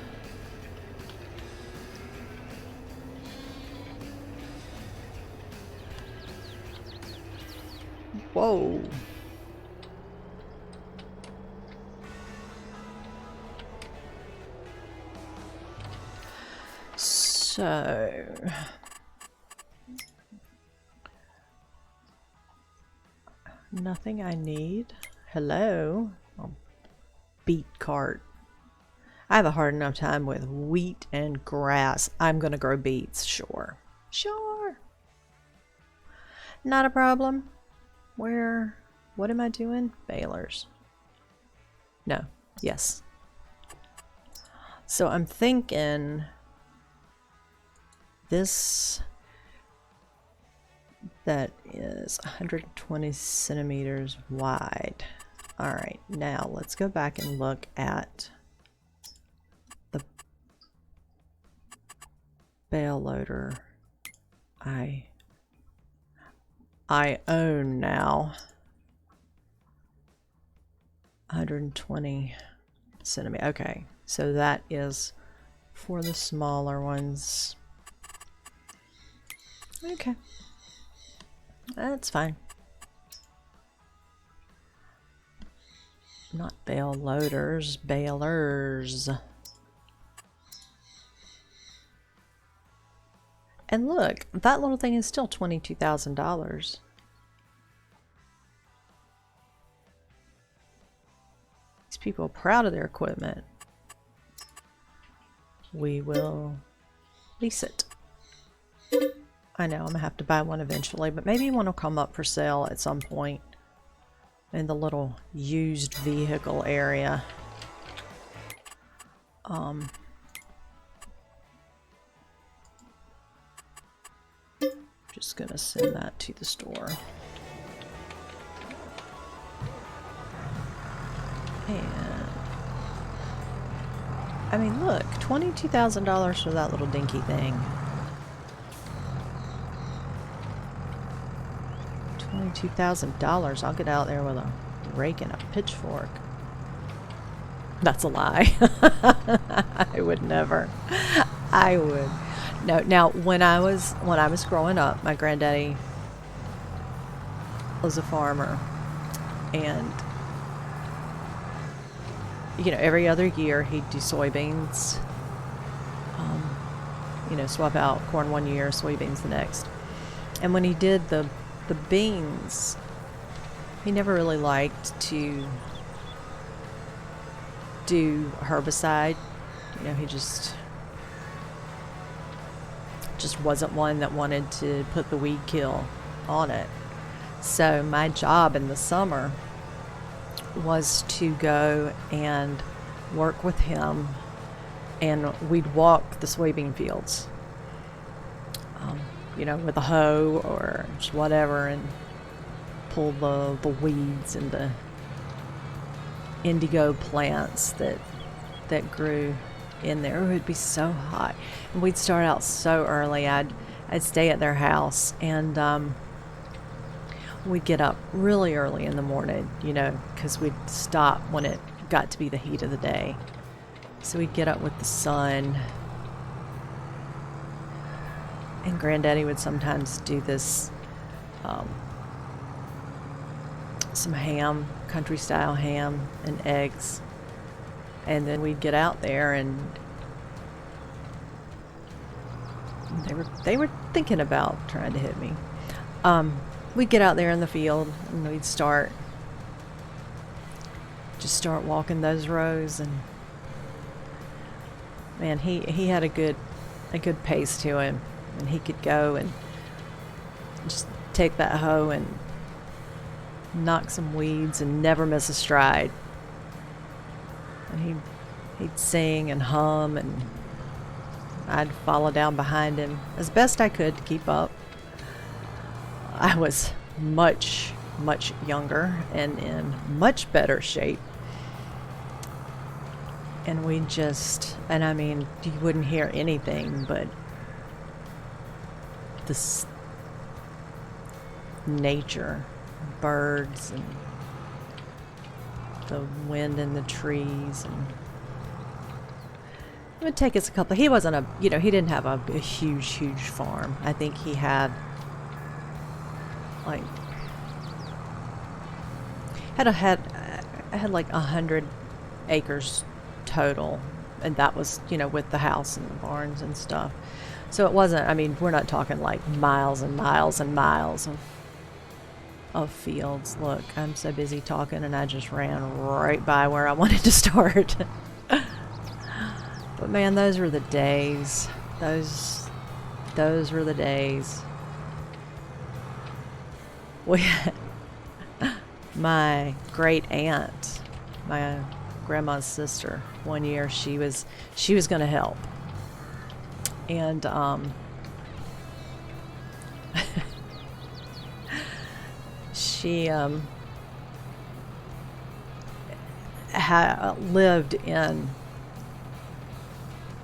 Whoa. So nothing I need. Hello. Oh, beet cart. I have a hard enough time with wheat and grass. I'm gonna grow beets, sure. Sure. Not a problem. What am I doing? Balers. No. Yes. So I'm thinking this, that is 120 centimeters wide. All right, now let's go back and look at the bale loader I own now. 120 centimeters. Okay, so that is for the smaller ones. Okay, that's fine. Not bale loaders, balers. And look, that little thing is still $22,000. These people are proud of their equipment. We will lease it. I know I'm gonna have to buy one eventually, but maybe one will come up for sale at some point in the little used vehicle area. Just gonna send that to the store. And I mean, look, $22,000 for that little dinky thing. $22,000. I'll get out there with a rake and a pitchfork. That's a lie. I would never. I would. No. Now, when I was growing up, my granddaddy was a farmer, and you know, every other year he'd do soybeans. You know, swap out corn one year, soybeans the next. And when he did the beans, he never really liked to do herbicide. You know, he just wasn't one that wanted to put the weed kill on it. So my job in the summer was to go and work with him, and we'd walk the soybean fields, you know, with a hoe or just whatever, and pull the weeds and the indigo plants that grew in there. It would be so hot, and we'd start out so early. I'd stay at their house, and we'd get up really early in the morning, you know, because we'd stop when it got to be the heat of the day. So we'd get up with the sun, and Granddaddy would sometimes do this, some ham, country style ham and eggs. And then we'd get out there, and they were thinking about trying to hit me. We'd get out there in the field, and we'd start walking those rows, and man, he had a good pace to him, and he could go and just take that hoe and knock some weeds and never miss a stride. And he'd sing and hum, and I'd follow down behind him as best I could to keep up. I was much, much younger and in much better shape. And and I mean, you wouldn't hear anything but this nature, birds, and the wind in the trees. And it would take us he wasn't he didn't have a huge farm. I think he had like had like 100 acres total, and that was, you know, with the house and the barns and stuff. So it wasn't, I mean, we're not talking like miles and miles and miles of fields. Look, I'm so busy talking, and I just ran right by where I wanted to start. But man, those were the days. Those were the days. My great aunt, my grandma's sister, one year she was going to help, and She lived in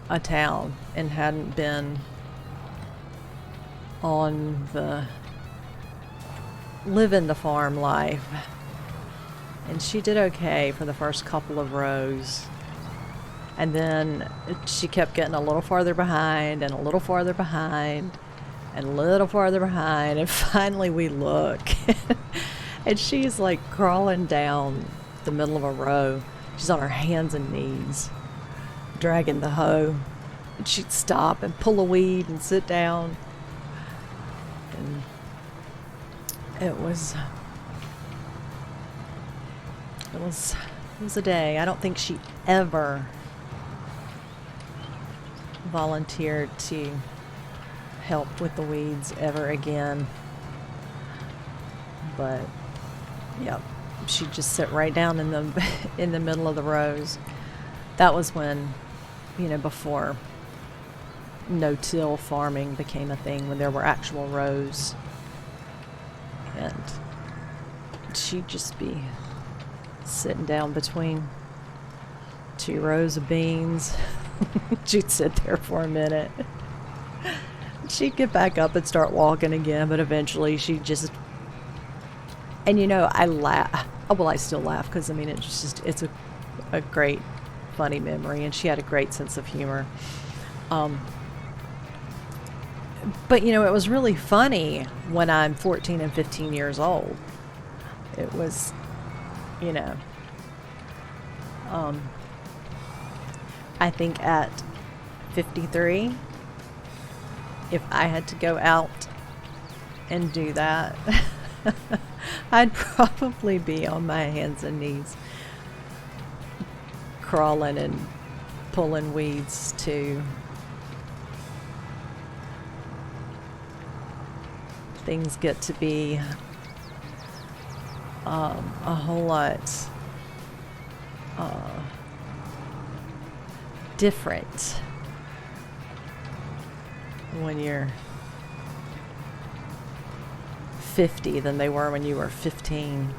a town and hadn't been on the living the farm life, and she did okay for the first couple of rows, and then she kept getting a little farther behind and a little farther behind and a little farther behind, and finally we look and she's like crawling down the middle of a row. She's on her hands and knees dragging the hoe, and she'd stop and pull a weed and sit down, and it was a day. I don't think she ever volunteered to help with the weeds ever again. But yep, she'd just sit right down in the middle of the rows. That was when, before no-till farming became a thing, when there were actual rows. And she'd just be sitting down between 2 rows of beans. She'd sit there for a minute. She'd get back up and start walking again, but eventually she'd just... And I laugh. Well, I still laugh because, it's a great, funny memory, and she had a great sense of humor. But, it was really funny when I'm 14 and 15 years old. It was, I think at 53, if I had to go out and do that, I'd probably be on my hands and knees crawling and pulling weeds too. Things get to be a whole lot different when you're 50 than they were when you were 15.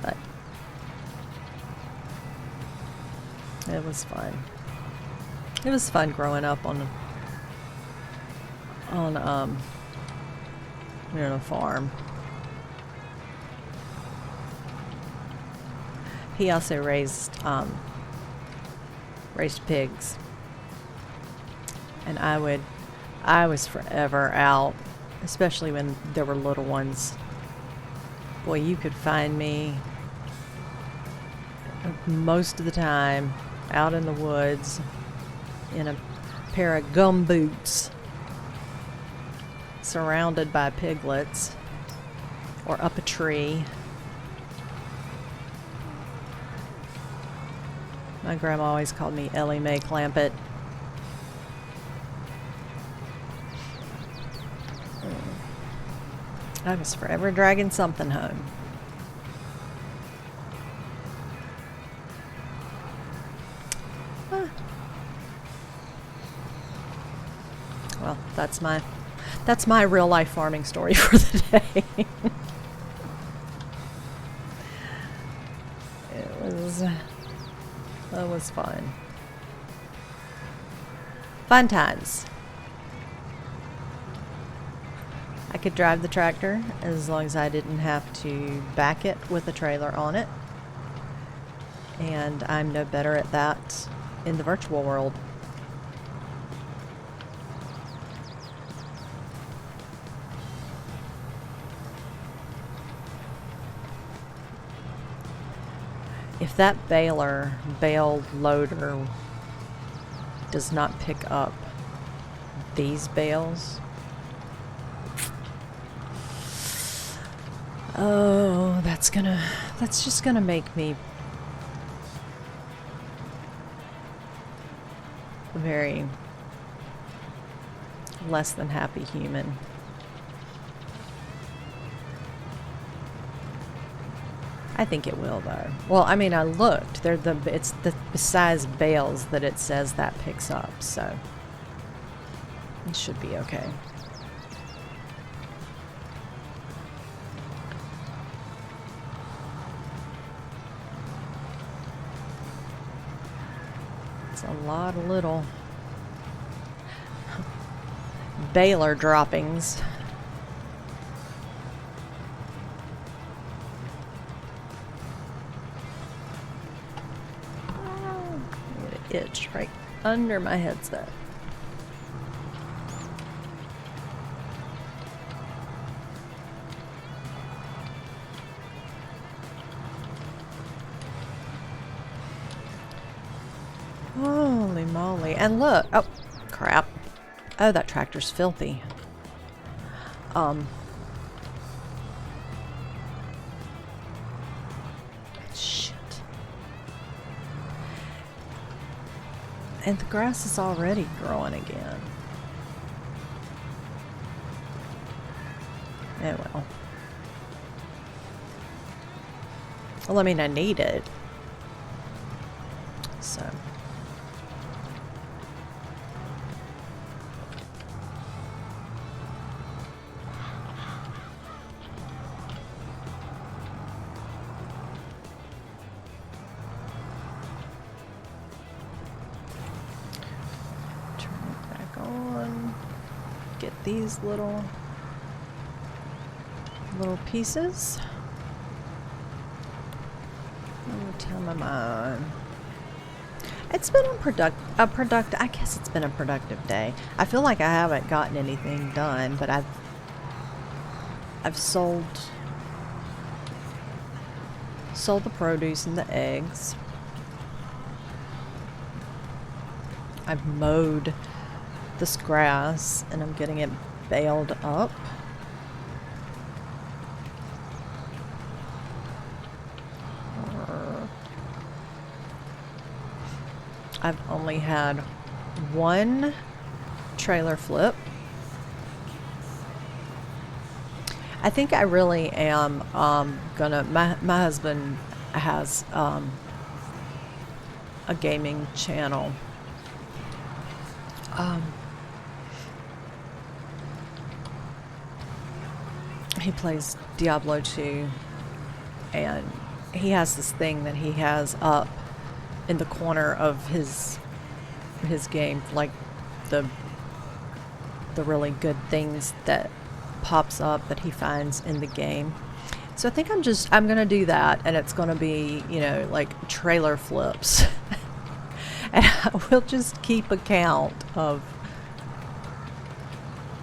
But it was fun. It was fun growing up on a farm. He also raised pigs, and I was forever out, especially when there were little ones. Boy, you could find me most of the time out in the woods in a pair of gum boots, surrounded by piglets, or up a tree. My grandma always called me Ellie Mae Clampett. I was forever dragging something home. Well, that's my real life farming story for the day. It was fun. Fun times. I could drive the tractor as long as I didn't have to back it with a trailer on it. And I'm no better at that in the virtual world. If that bale loader does not pick up these bales, oh, that's just gonna make me a very less than happy human. I think it will, though. Well, I mean, I looked. It's the size bales that it says that picks up, so it should be okay. That's a lot of little baler droppings. I get an itch right under my headset. Holy moly. And look. Oh, crap. Oh, that tractor's filthy. Shit. And the grass is already growing again. Oh well. Well, I mean, I need it. So. Get these little pieces. What time am I on? It's been I guess it's been a productive day. I feel like I haven't gotten anything done, but I've sold the produce and the eggs. I've mowed this grass and I'm getting it baled up. I've only had one trailer flip. I think I really am gonna, my husband has a gaming channel. He plays Diablo 2, and he has this thing that he has up in the corner of his game, like the really good things that pops up that he finds in the game. So I think I'm gonna do that, and it's gonna be, you know, like trailer flips. And I will just keep a count of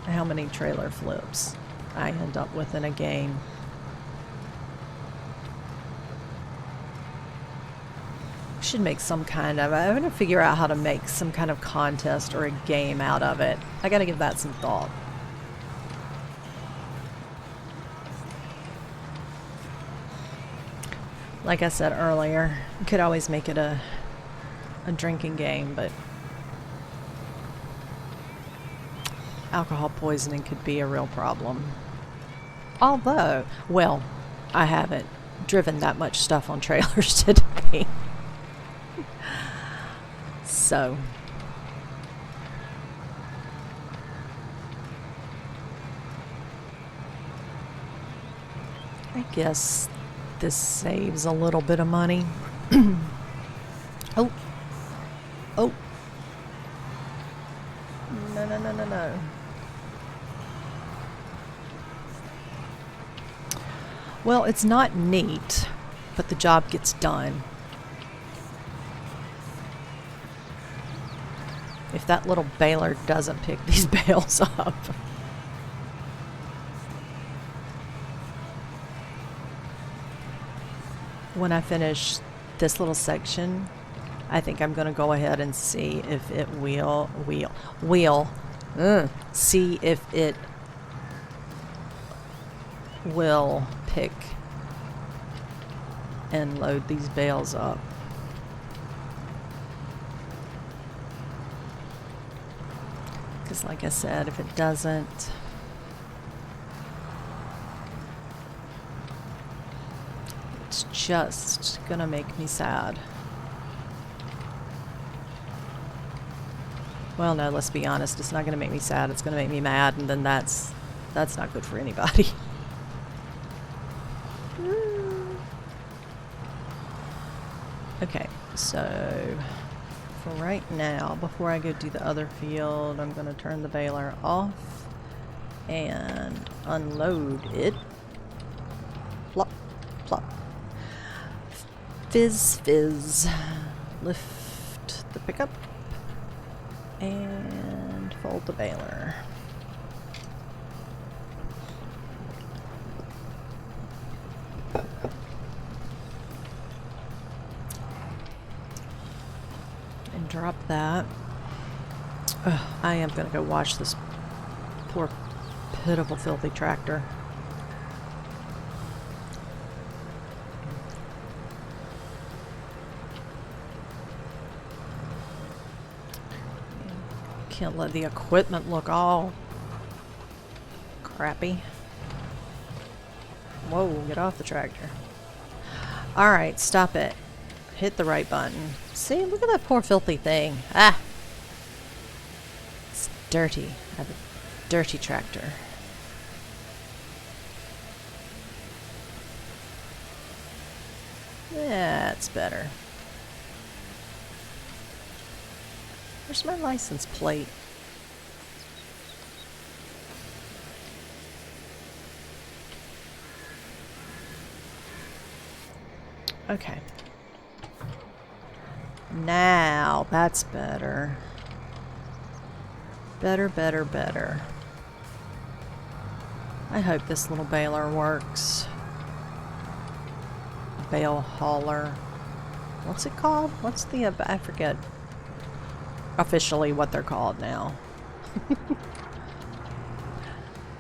how many trailer flips I end up with in a game. Should make some kind of, I'm gonna figure out how to make some kind of contest or a game out of it. I gotta give that some thought. Like I said earlier, you could always make it a drinking game, but alcohol poisoning could be a real problem. Although, well, I haven't driven that much stuff on trailers today. So, I guess this saves a little bit of money. Oh. Oh. No. Well, it's not neat, but the job gets done. If that little baler doesn't pick these bales up. When I finish this little section, I think I'm going to go ahead and see if it see if it will pick and load these bales up. Because like I said, if it doesn't, it's just gonna make me sad. Well, no, let's be honest, it's not gonna make me sad, it's gonna make me mad, and then that's not good for anybody. Okay, so for right now, before I go do the other field, I'm going to turn the baler off and unload it. Plop, plop. Fizz, fizz. Lift the pickup and fold the baler. And drop that. Ugh, I am going to go watch this poor, pitiful, filthy tractor. Can't let the equipment look all crappy. Whoa, get off the tractor. Alright, stop it. Hit the right button. See, look at that poor filthy thing. Ah! It's dirty. I have a dirty tractor. That's better. Where's my license plate? Okay. Now, that's better. Better, better, better. I hope this little baler works. Bale hauler. What's it called? What's the... I forget officially what they're called now.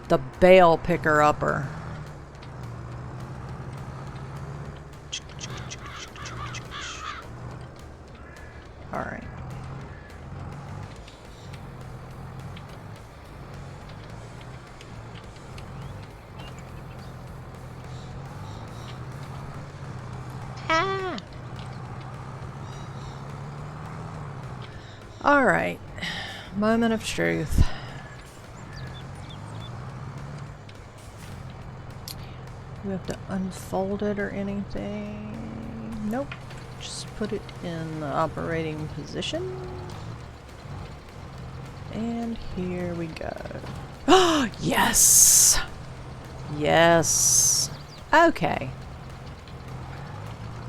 The bale picker-upper. Alright. Ah! Alright. Moment of truth. Do we have to unfold it or anything? Nope. Just put it in the operating position. And here we go. Oh, yes! Yes. Okay.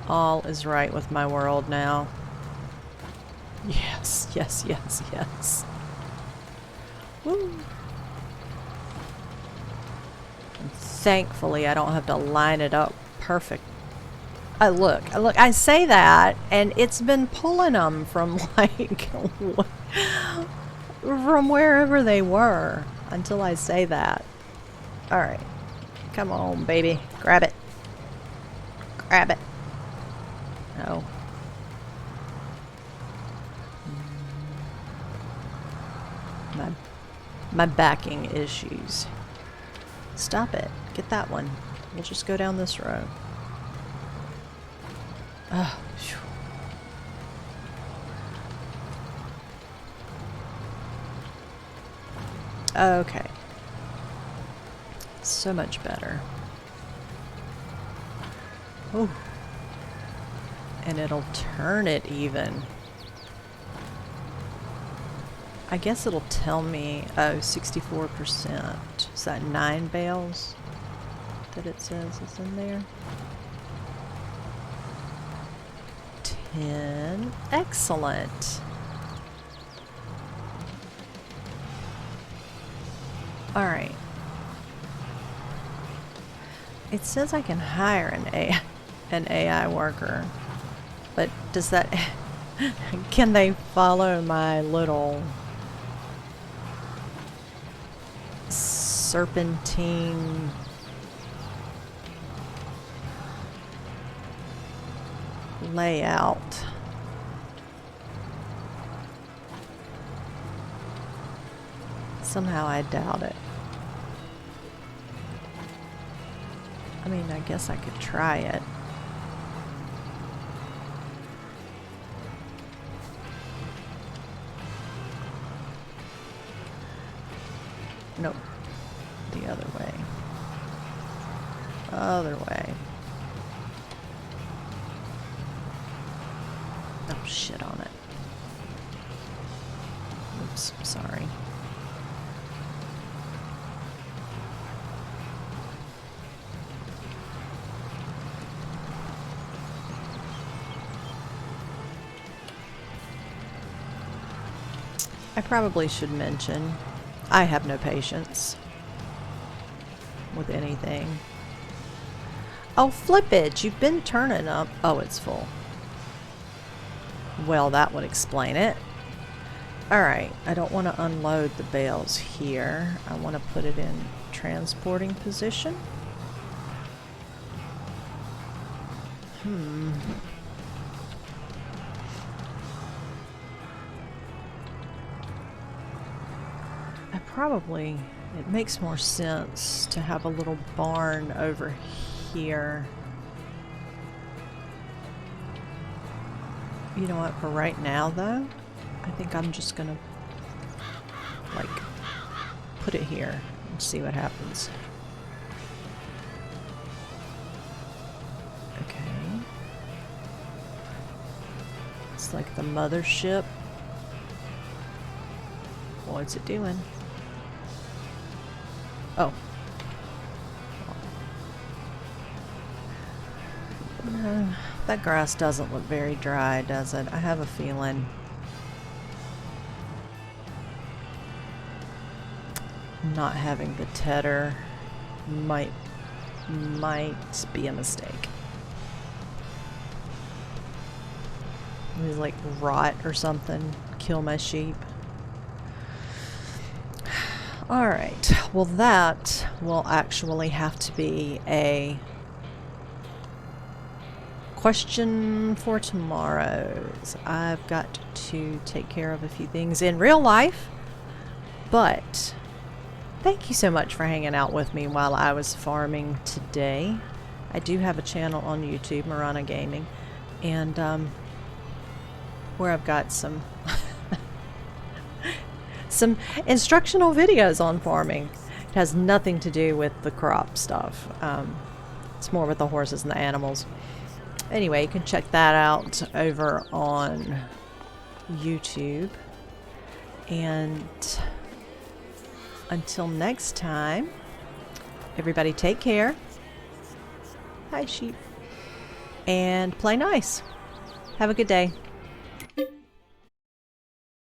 All is right with my world now. Yes, yes, yes, yes. Woo! And thankfully, I don't have to line it up perfect. Look, I say that, and it's been pulling them from, like, from wherever they were until I say that. Alright. Come on, baby. Grab it. Grab it. No. My backing issues. Stop it. Get that one. We'll just go down this road. Oh, okay. So much better. Oh. And it'll turn it even. I guess it'll tell me, oh, 64%. Is that 9 bales that it says is in there? 10. Excellent. Alright. It says I can hire an AI worker. But does that... Can they follow my little... serpentine... layout? Somehow I doubt it. I mean, I guess I could try it. Nope. The other way. Other way. Oh, shit on it. Oops, sorry. I probably should mention, I have no patience with anything. Oh, flip it! You've been turning up. Oh, it's full. Well, that would explain it. Alright, I don't want to unload the bales here. I want to put it in transporting position. It makes more sense to have a little barn over here. You know what, for right now though, I think I'm just gonna like put it here and see what happens. Okay. It's like the mothership. What's it doing? Oh. That grass doesn't look very dry, does it? I have a feeling. Not having the tedder might be a mistake. It was like rot or something. Kill my sheep. Alright, well that will actually have to be a question for tomorrow's. I've got to take care of a few things in real life, but thank you so much for hanging out with me while I was farming today. I do have a channel on YouTube, Marana Gaming, and where I've got some some instructional videos on farming. It has nothing to do with the crop stuff. It's more with the horses and the animals. Anyway, you can check that out over on YouTube. And until next time, everybody take care. Hi, sheep. And play nice. Have a good day.